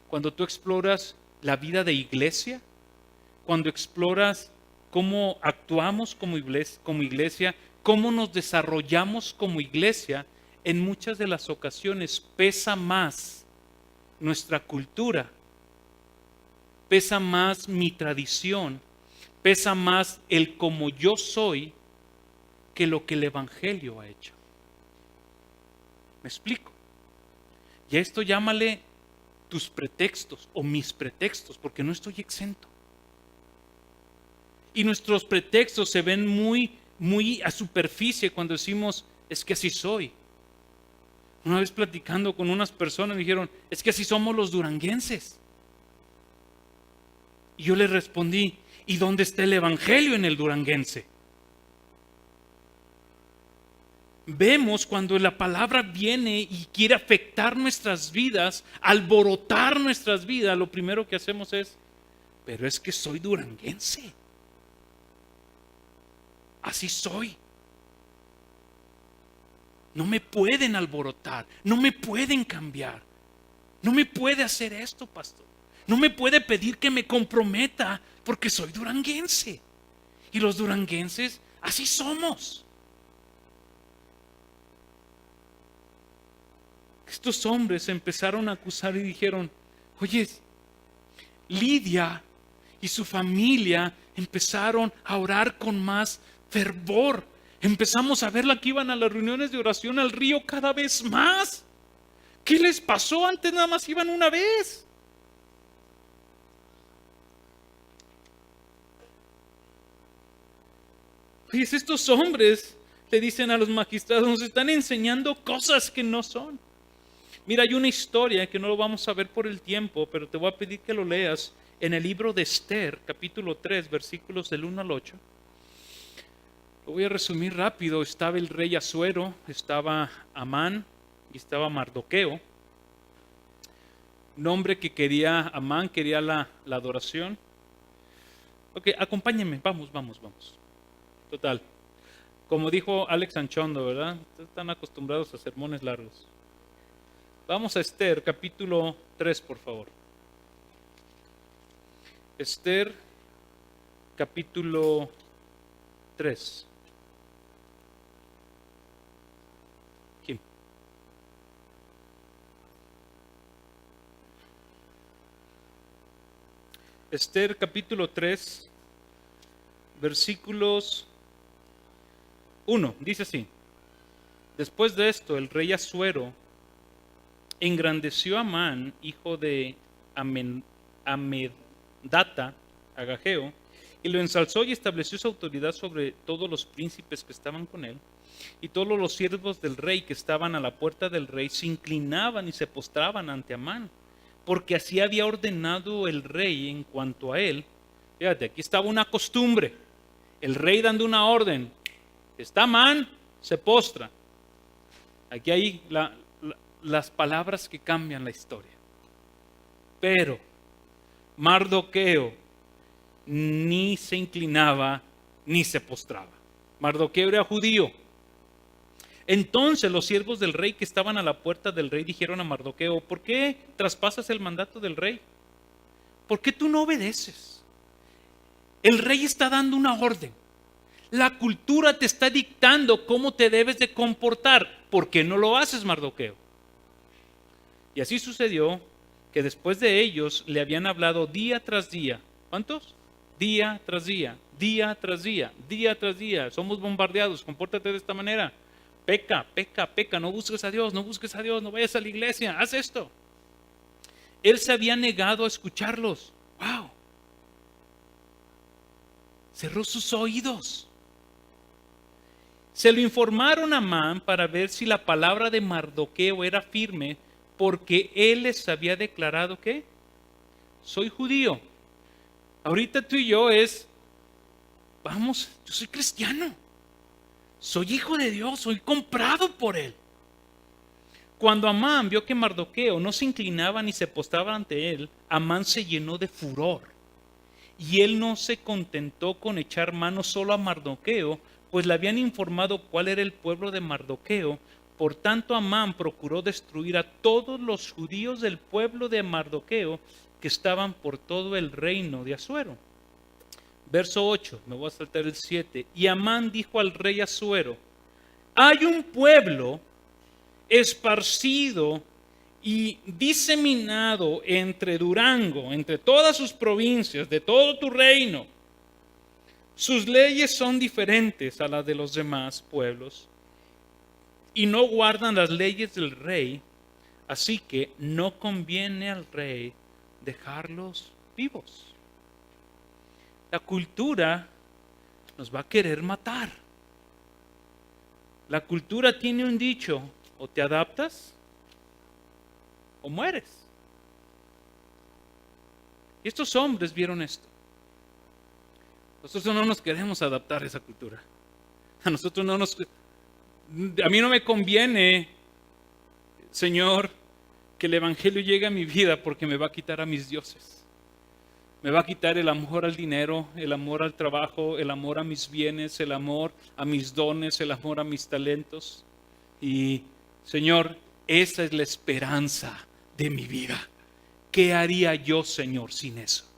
cuando tú exploras la vida de iglesia, cuando exploras cómo actuamos como iglesia, cómo nos desarrollamos como iglesia, en muchas de las ocasiones pesa más nuestra cultura, pesa más mi tradición, pesa más el como yo soy que lo que el Evangelio ha hecho. ¿Me explico? Y a esto llámale tus pretextos o mis pretextos, porque no estoy exento. Y nuestros pretextos se ven muy a superficie cuando decimos, es que así soy. Una vez platicando con unas personas me dijeron, es que así somos los duranguenses. Y yo les respondí, ¿y dónde está el Evangelio en el duranguense? Vemos cuando la palabra viene y quiere afectar nuestras vidas, alborotar nuestras vidas, lo primero que hacemos es, pero es que soy duranguense. Así soy. No me pueden alborotar, no me pueden cambiar. No me puede hacer esto, pastor. No me puede pedir que me comprometa porque soy duranguense. Y los duranguenses, así somos. estos hombres empezaron a acusar y dijeron, oye, Lidia y su familia empezaron a orar con más fervor. Empezamos a verla que iban a las reuniones de oración al río cada vez más. ¿Qué les pasó? Antes nada más iban una vez. Oye, estos hombres le dicen a los magistrados, nos están enseñando cosas que no son. Mira, hay una historia que no lo vamos a ver por el tiempo, pero te voy a pedir que lo leas en el libro de Esther, capítulo 3, versículos del 1 al 8. Lo voy a resumir rápido. Estaba el rey Asuero, estaba Amán y estaba Mardoqueo. Un hombre que quería, Amán quería la adoración. Ok, acompáñenme, vamos. Total, como dijo Alex Anchondo, ¿verdad? Están acostumbrados a sermones largos. Vamos a Esther, capítulo 3, por favor. Esther, capítulo 3. Aquí. Esther, capítulo 3, versículos 1, dice así. Después de esto, el rey Asuero engrandeció a Amán, hijo de Amedata, Agageo, y lo ensalzó y estableció su autoridad sobre todos los príncipes que estaban con él. Y todos los siervos del rey que estaban a la puerta del rey se inclinaban y se postraban ante Amán, porque así había ordenado el rey en cuanto a él. Fíjate, aquí estaba una costumbre. El rey dando una orden. Está Amán, se postra. Aquí hay las palabras que cambian la historia. Pero Mardoqueo ni se inclinaba ni se postraba. Mardoqueo era judío. Entonces los siervos del rey que estaban a la puerta del rey dijeron a Mardoqueo, ¿por qué traspasas el mandato del rey? ¿Por qué tú no obedeces? El rey está dando una orden. La cultura te está dictando cómo te debes de comportar. ¿Por qué no lo haces, Mardoqueo? Y así sucedió que después de ellos le habían hablado día tras día. ¿Cuántos? Día tras día, día tras día, día tras día. Somos bombardeados, compórtate de esta manera. Peca, no busques a Dios, no vayas a la iglesia, haz esto. Él se había negado a escucharlos. ¡Wow! Cerró sus oídos. Se lo informaron a Amán para ver si la palabra de Mardoqueo era firme, porque él les había declarado que soy judío. Ahorita tú y yo yo soy cristiano. Soy hijo de Dios, soy comprado por él. Cuando Amán vio que Mardoqueo no se inclinaba ni se postraba ante él, Amán se llenó de furor. Y él no se contentó con echar mano solo a Mardoqueo, pues le habían informado cuál era el pueblo de Mardoqueo. Por tanto, Amán procuró destruir a todos los judíos del pueblo de Mardoqueo que estaban por todo el reino de Asuero. Verso 8, me voy a saltar el 7. Y Amán dijo al rey Asuero, hay un pueblo esparcido y diseminado entre Durango, entre todas sus provincias, de todo tu reino. Sus leyes son diferentes a las de los demás pueblos y no guardan las leyes del rey, así que no conviene al rey dejarlos vivos. La cultura nos va a querer matar. La cultura tiene un dicho, o te adaptas o mueres. Y estos hombres vieron esto. Nosotros no nos queremos adaptar a esa cultura. A mí no me conviene, Señor, que el evangelio llegue a mi vida porque me va a quitar a mis dioses. Me va a quitar el amor al dinero, el amor al trabajo, el amor a mis bienes, el amor a mis dones, el amor a mis talentos. Y, Señor, esa es la esperanza de mi vida. ¿Qué haría yo, Señor, sin eso?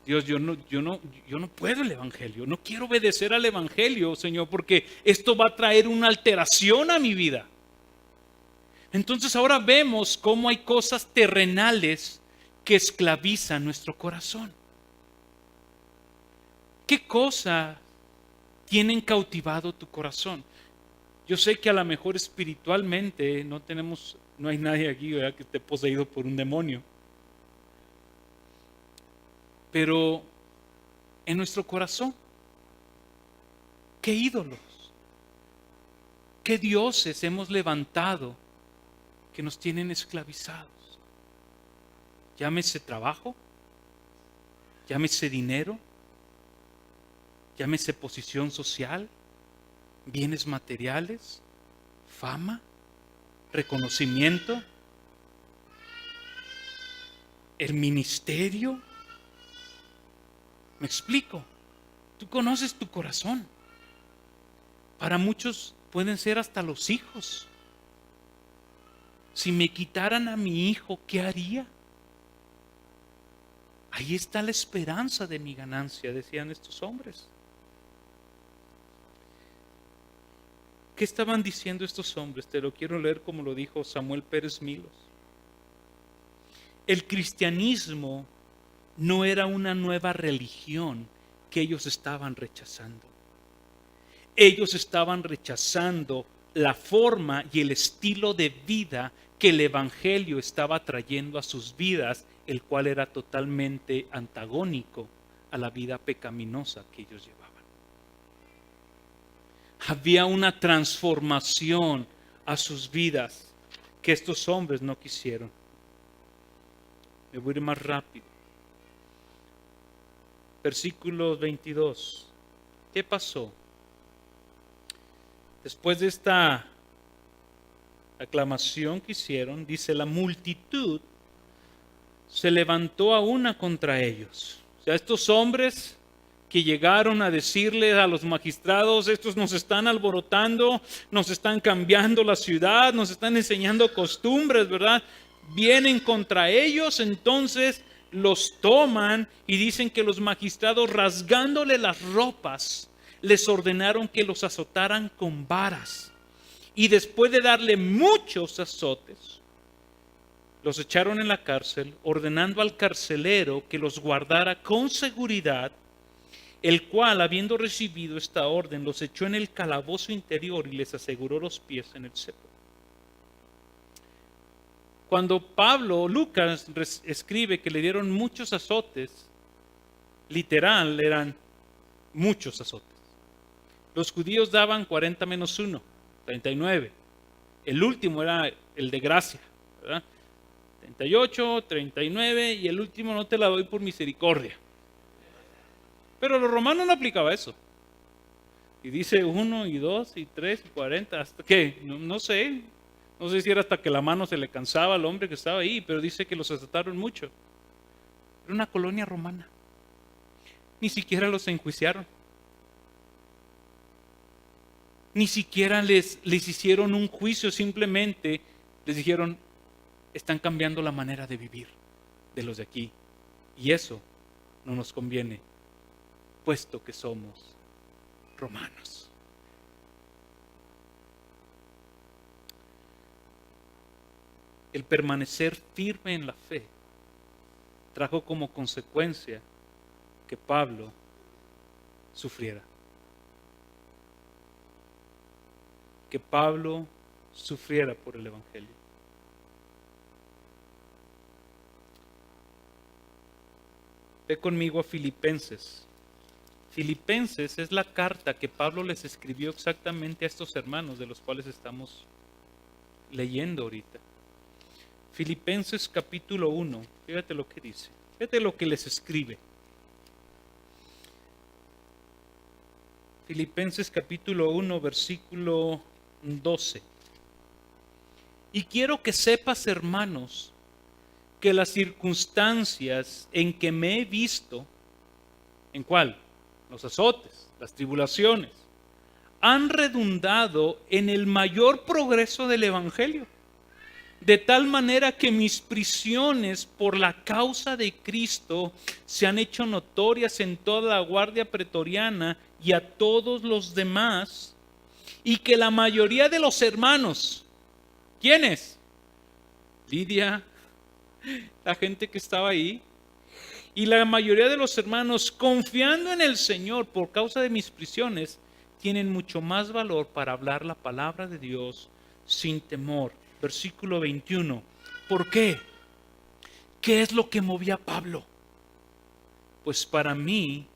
Dios, yo no puedo el evangelio. No quiero obedecer al evangelio, Señor, porque esto va a traer una alteración a mi vida. Entonces ahora vemos cómo hay cosas terrenales que esclavizan nuestro corazón. ¿Qué cosa tienen cautivado tu corazón? Yo sé que a lo mejor espiritualmente no hay nadie aquí, ¿verdad?, que esté poseído por un demonio. Pero en nuestro corazón, ¿qué ídolos, qué dioses hemos levantado que nos tienen esclavizados? Llámese trabajo, llámese dinero, llámese posición social, bienes materiales, fama, reconocimiento, el ministerio. Me explico. Tú conoces tu corazón. Para muchos pueden ser hasta los hijos. Si me quitaran a mi hijo, ¿qué haría? Ahí está la esperanza de mi ganancia, decían estos hombres. ¿Qué estaban diciendo estos hombres? Te lo quiero leer como lo dijo Samuel Pérez Milos. El cristianismo no era una nueva religión que ellos estaban rechazando. Ellos estaban rechazando la forma y el estilo de vida que el Evangelio estaba trayendo a sus vidas, el cual era totalmente antagónico a la vida pecaminosa que ellos llevaban. Había una transformación a sus vidas que estos hombres no quisieron. Me voy a ir más rápido. Versículo 22. ¿Qué pasó? Después de esta aclamación que hicieron, dice, la multitud se levantó a una contra ellos. O sea, estos hombres que llegaron a decirle a los magistrados, estos nos están alborotando, nos están cambiando la ciudad, nos están enseñando costumbres, ¿verdad? Vienen contra ellos, entonces los toman y dicen que los magistrados, rasgándole las ropas, les ordenaron que los azotaran con varas. Y después de darle muchos azotes, los echaron en la cárcel, ordenando al carcelero que los guardara con seguridad, el cual, habiendo recibido esta orden, los echó en el calabozo interior y les aseguró los pies en el cepo. Cuando Lucas escribe que le dieron muchos azotes, literal eran muchos azotes. Los judíos daban 40 menos 1, 39. El último era el de gracia, ¿verdad? 38, 39 y el último no te la doy por misericordia. Pero los romanos no aplicaban eso. Y dice 1 y 2 y 3 y 40, ¿hasta qué? No sé. No sé si era hasta que la mano se le cansaba al hombre que estaba ahí, pero dice que los azotaron mucho. Era una colonia romana. Ni siquiera los enjuiciaron. Ni siquiera les hicieron un juicio, simplemente les dijeron, están cambiando la manera de vivir de los de aquí. Y eso no nos conviene, puesto que somos romanos. El permanecer firme en la fe trajo como consecuencia que Pablo sufriera. Que Pablo sufriera por el Evangelio. Ve conmigo a Filipenses. Filipenses es la carta que Pablo les escribió exactamente a estos hermanos de los cuales estamos leyendo ahorita. Filipenses capítulo 1, fíjate lo que dice, fíjate lo que les escribe. Filipenses capítulo 1, versículo 12. Y quiero que sepas, hermanos, que las circunstancias en que me he visto, ¿en cuál? Los azotes, las tribulaciones, han redundado en el mayor progreso del Evangelio. De tal manera que mis prisiones por la causa de Cristo se han hecho notorias en toda la guardia pretoriana y a todos los demás, y que la mayoría de los hermanos, ¿quiénes? Lidia, la gente que estaba ahí. Y la mayoría de los hermanos, confiando en el Señor por causa de mis prisiones, tienen mucho más valor para hablar la palabra de Dios sin temor. Versículo 21. ¿Por qué? ¿Qué es lo que movía a Pablo? Pues para mí,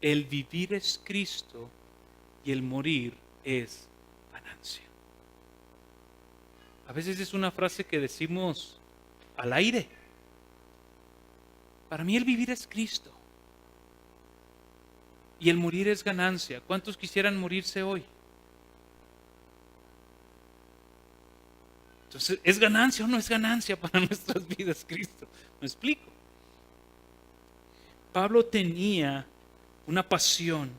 el vivir es Cristo y el morir es ganancia. A veces es una frase que decimos al aire. Para mí el vivir es Cristo y el morir es ganancia. ¿Cuántos quisieran morirse hoy? Entonces, ¿es ganancia o no es ganancia para nuestras vidas Cristo? ¿Me explico? Pablo tenía una pasión.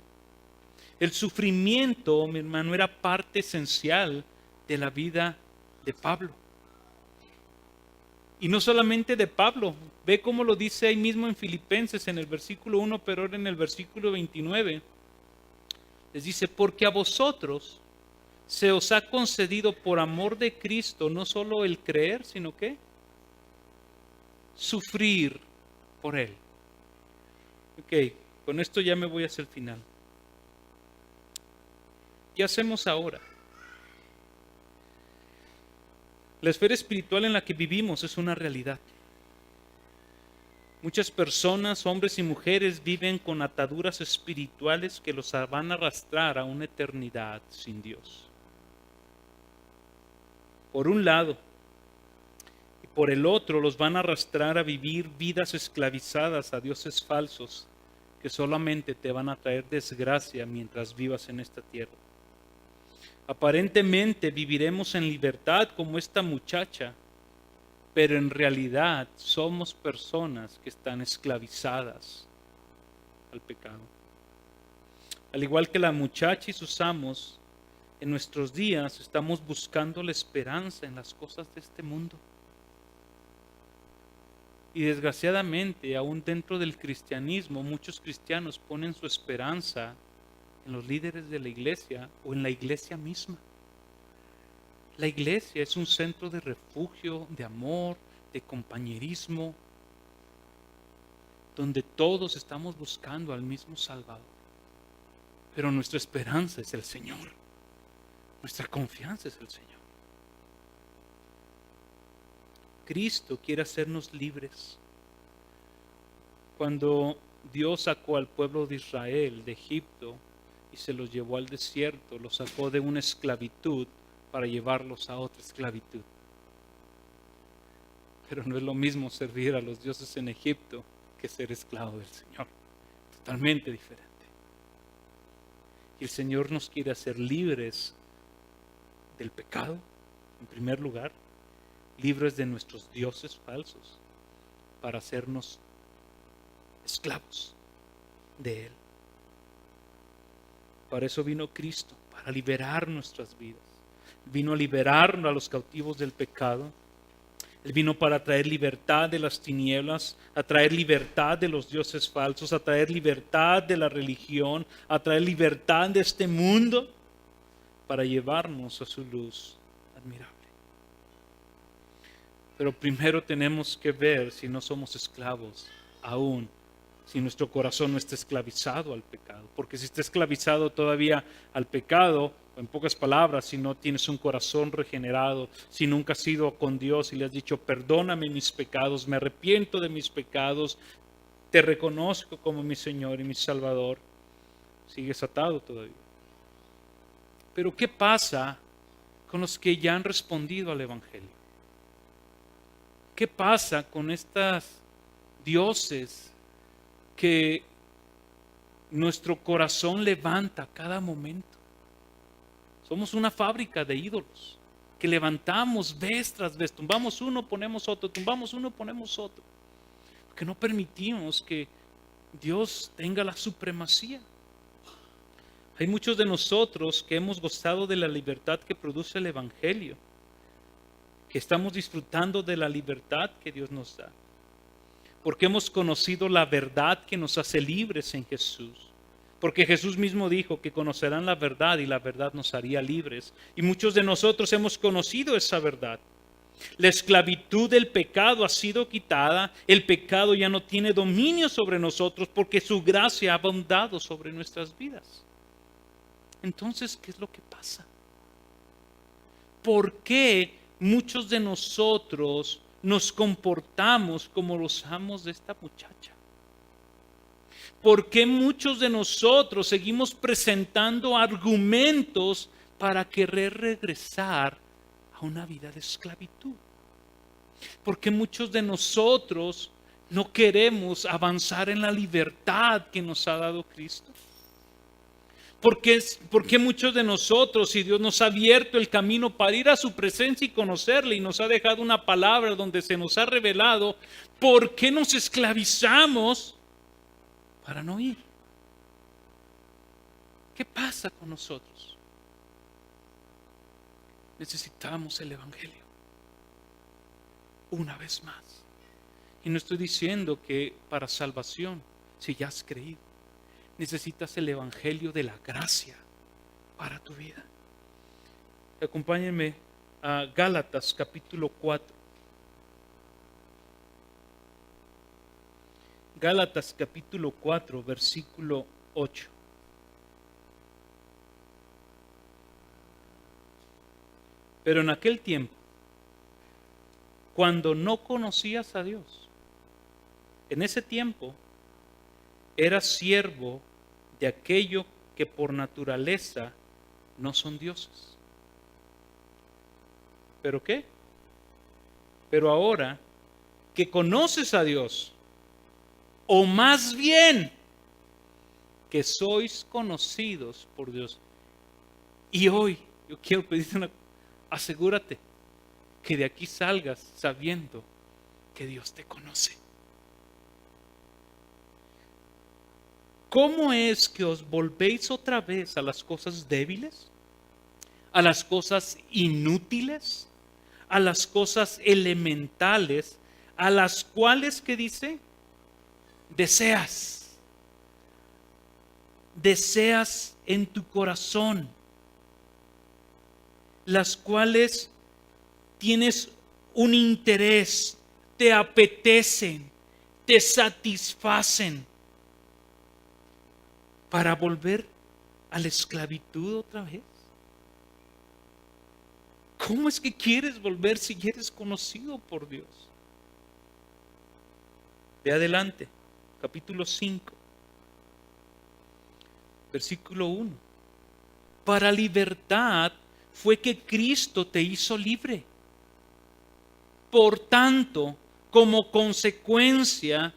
El sufrimiento, mi hermano, era parte esencial de la vida de Pablo. Y no solamente de Pablo, ve cómo lo dice ahí mismo en Filipenses en el versículo 1, pero ahora en el versículo 29. Les dice, porque a vosotros se os ha concedido por amor de Cristo no solo el creer, sino que sufrir por Él. Ok, con esto ya me voy hacia el final. ¿Qué hacemos ahora? La esfera espiritual en la que vivimos es una realidad. Muchas personas, hombres y mujeres, viven con ataduras espirituales que los van a arrastrar a una eternidad sin Dios. Por un lado, y por el otro los van a arrastrar a vivir vidas esclavizadas a dioses falsos que solamente te van a traer desgracia mientras vivas en esta tierra. Aparentemente viviremos en libertad como esta muchacha, pero en realidad somos personas que están esclavizadas al pecado. Al igual que la muchacha y sus amos, en nuestros días estamos buscando la esperanza en las cosas de este mundo. Y desgraciadamente, aún dentro del cristianismo, muchos cristianos ponen su esperanza en los líderes de la iglesia o en la iglesia misma. La iglesia es un centro de refugio, de amor, de compañerismo, donde todos estamos buscando al mismo Salvador. Pero nuestra esperanza es el Señor. Nuestra confianza es el Señor. Cristo quiere hacernos libres. Cuando Dios sacó al pueblo de Israel de Egipto y se los llevó al desierto, los sacó de una esclavitud para llevarlos a otra esclavitud. Pero no es lo mismo servir a los dioses en Egipto que ser esclavo del Señor. Totalmente diferente. Y el Señor nos quiere hacer libres del pecado, en primer lugar, libres de nuestros dioses falsos, para hacernos esclavos de Él. Para eso vino Cristo, para liberar nuestras vidas. Vino a liberarnos a los cautivos del pecado. Él vino para traer libertad de las tinieblas, a traer libertad de los dioses falsos, a traer libertad de la religión, a traer libertad de este mundo, para llevarnos a su luz admirable. Pero primero tenemos que ver si no somos esclavos aún, si nuestro corazón no está esclavizado al pecado. Porque si está esclavizado todavía al pecado, en pocas palabras, si no tienes un corazón regenerado, si nunca has ido con Dios y le has dicho, perdóname mis pecados, me arrepiento de mis pecados, te reconozco como mi Señor y mi Salvador, sigues atado todavía. Pero ¿qué pasa con los que ya han respondido al Evangelio? ¿Qué pasa con estas dioses que nuestro corazón levanta cada momento? Somos una fábrica de ídolos que levantamos vez tras vez. Tumbamos uno, ponemos otro, tumbamos uno, ponemos otro. Porque no permitimos que Dios tenga la supremacía. Hay muchos de nosotros que hemos gozado de la libertad que produce el Evangelio, que estamos disfrutando de la libertad que Dios nos da, porque hemos conocido la verdad que nos hace libres en Jesús, porque Jesús mismo dijo que conocerán la verdad y la verdad nos haría libres, y muchos de nosotros hemos conocido esa verdad, La esclavitud del pecado ha sido quitada. El pecado ya no tiene dominio sobre nosotros porque su gracia ha abundado sobre nuestras vidas. Entonces, ¿qué es lo que pasa? ¿Por qué muchos de nosotros nos comportamos como los amos de esta muchacha? ¿Por qué muchos de nosotros seguimos presentando argumentos para querer regresar a una vida de esclavitud? ¿Por qué muchos de nosotros no queremos avanzar en la libertad que nos ha dado Cristo? ¿Por qué muchos de nosotros, si Dios nos ha abierto el camino para ir a su presencia y conocerle y nos ha dejado una palabra donde se nos ha revelado, por qué nos esclavizamos para no ir? ¿Qué pasa con nosotros? Necesitamos el Evangelio una vez más. Y no estoy diciendo que para salvación, si ya has creído, necesitas el Evangelio de la gracia para tu vida. Acompáñenme a Gálatas capítulo 4. Gálatas capítulo 4, versículo 8. Pero en aquel tiempo, cuando no conocías a Dios, en ese tiempo eras siervo de aquello que por naturaleza no son dioses. ¿Pero qué? Pero ahora que conoces a Dios, o más bien que sois conocidos por Dios. Y hoy yo quiero pedirte asegúrate que de aquí salgas sabiendo que Dios te conoce. ¿Cómo es que os volvéis otra vez a las cosas débiles? ¿A las cosas inútiles? ¿A las cosas elementales? ¿A las cuales, qué dice? Deseas en tu corazón, las cuales tienes un interés, te apetecen, te satisfacen, para volver a la esclavitud otra vez? ¿Cómo es que quieres volver si eres conocido por Dios? De adelante, capítulo 5, versículo 1. Para libertad fue que Cristo te hizo libre. Por tanto, como consecuencia,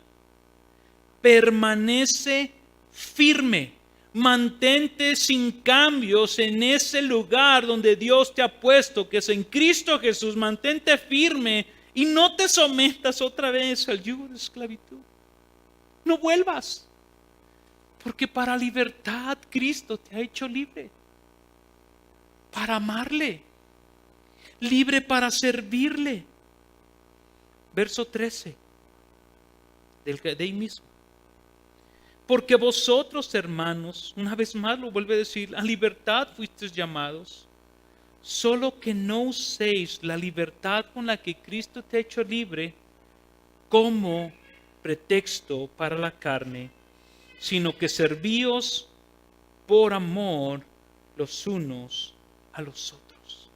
permanece firme. Mantente sin cambios en ese lugar donde Dios te ha puesto, que es en Cristo Jesús. Mantente firme y no te sometas otra vez al yugo de esclavitud. No vuelvas, porque para libertad Cristo te ha hecho libre. Para amarle, libre para servirle. Verso 13, de ahí mismo. Porque vosotros, hermanos, una vez más lo vuelve a decir, a libertad fuisteis llamados, solo que no uséis la libertad con la que Cristo te ha hecho libre como pretexto para la carne, sino que servíos por amor los unos a los otros.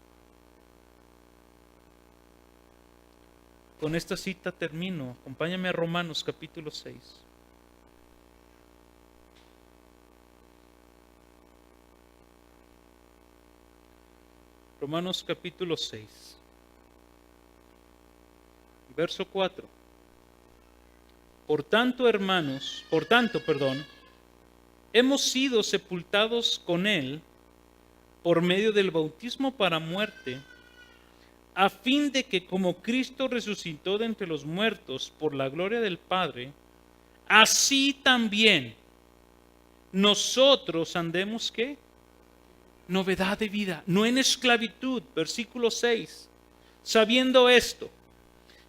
Con esta cita termino. Acompáñame a Romanos capítulo 6. Romanos capítulo 6, verso 4. Por tanto, hemos sido sepultados con Él por medio del bautismo para muerte, a fin de que como Cristo resucitó de entre los muertos por la gloria del Padre, así también nosotros andemos, ¿qué? Novedad de vida, no en esclavitud. Versículo 6. Sabiendo esto,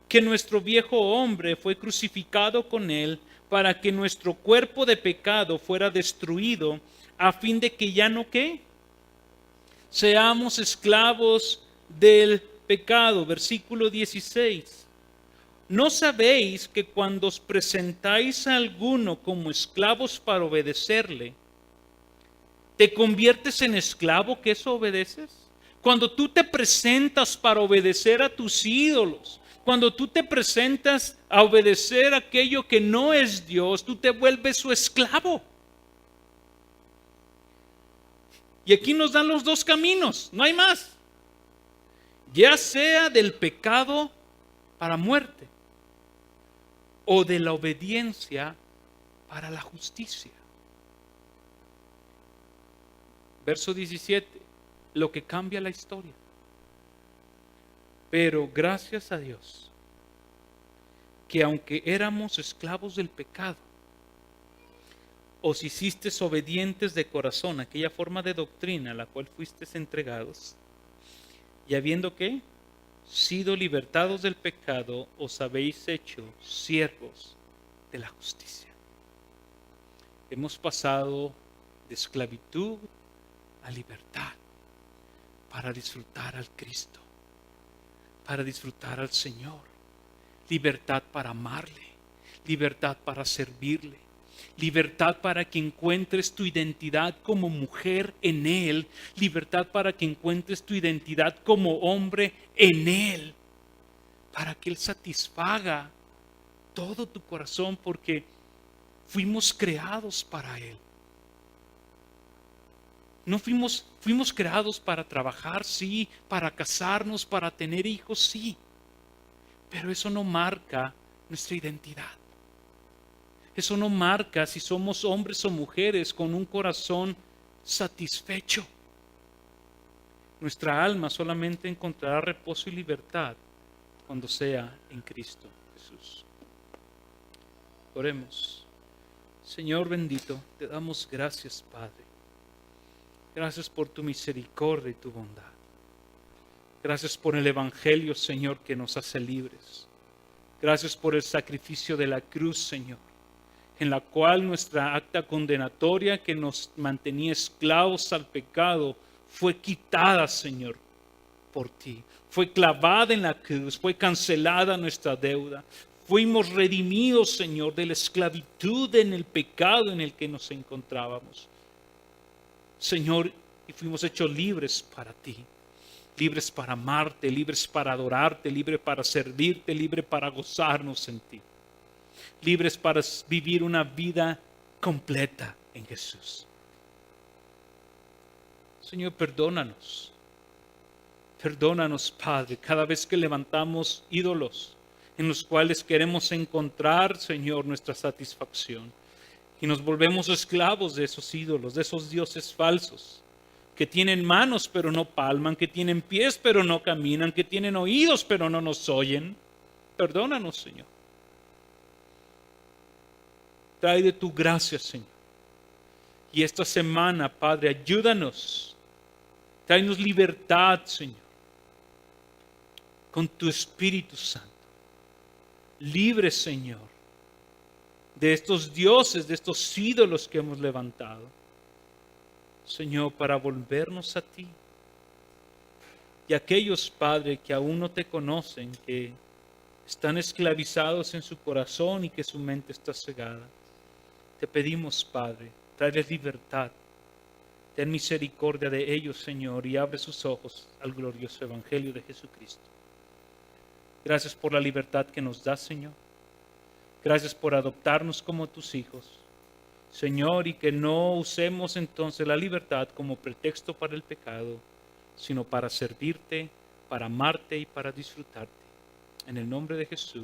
que nuestro viejo hombre fue crucificado con Él para que nuestro cuerpo de pecado fuera destruido, a fin de que ya no, ¿qué? Seamos esclavos del pecado. Versículo 16. ¿No sabéis que cuando os presentáis a alguno como esclavos para obedecerle, te conviertes en esclavo, que eso obedeces? Cuando tú te presentas para obedecer a tus ídolos, cuando tú te presentas a obedecer aquello que no es Dios, tú te vuelves su esclavo. Y aquí nos dan los dos caminos, no hay más. Ya sea del pecado para muerte o de la obediencia para la justicia. Verso 17, lo que cambia la historia. Pero gracias a Dios, que aunque éramos esclavos del pecado, os hicisteis obedientes de corazón, aquella forma de doctrina a la cual fuisteis entregados, y habiendo ¿qué? Sido libertados del pecado, os habéis hecho siervos de la justicia. Hemos pasado de esclavitud a libertad para disfrutar al Cristo, para disfrutar al Señor, libertad para amarle, libertad para servirle, libertad para que encuentres tu identidad como mujer en Él, libertad para que encuentres tu identidad como hombre en Él, para que Él satisfaga todo tu corazón, porque fuimos creados para Él. No fuimos creados para trabajar, sí, para casarnos, para tener hijos, sí, pero eso no marca nuestra identidad. Eso no marca si somos hombres o mujeres con un corazón satisfecho. Nuestra alma solamente encontrará reposo y libertad cuando sea en Cristo Jesús. Oremos. Señor bendito, te damos gracias, Padre. Gracias por tu misericordia y tu bondad. Gracias por el Evangelio, Señor, que nos hace libres. Gracias por el sacrificio de la cruz, Señor, en la cual nuestra acta condenatoria que nos mantenía esclavos al pecado fue quitada, Señor, por ti. Fue clavada en la cruz, fue cancelada nuestra deuda. Fuimos redimidos, Señor, de la esclavitud en el pecado en el que nos encontrábamos. Señor, y fuimos hechos libres para ti, libres para amarte, libres para adorarte, libres para servirte, libres para gozarnos en ti, libres para vivir una vida completa en Jesús. Señor, perdónanos. Perdónanos, Padre, cada vez que levantamos ídolos en los cuales queremos encontrar, Señor, nuestra satisfacción. Y nos volvemos esclavos de esos ídolos, de esos dioses falsos, que tienen manos pero no palman, que tienen pies pero no caminan, que tienen oídos pero no nos oyen. Perdónanos, Señor. Trae de tu gracia, Señor. Y esta semana, Padre, ayúdanos. Tráenos libertad, Señor, con tu Espíritu Santo. Libre, Señor, de estos dioses, de estos ídolos que hemos levantado. Señor, para volvernos a ti. Y aquellos, Padre, que aún no te conocen, que están esclavizados en su corazón y que su mente está cegada, te pedimos, Padre, tráeles libertad. Ten misericordia de ellos, Señor, y abre sus ojos al glorioso Evangelio de Jesucristo. Gracias por la libertad que nos das, Señor. Gracias por adoptarnos como tus hijos, Señor, y que no usemos entonces la libertad como pretexto para el pecado, sino para servirte, para amarte y para disfrutarte. En el nombre de Jesús.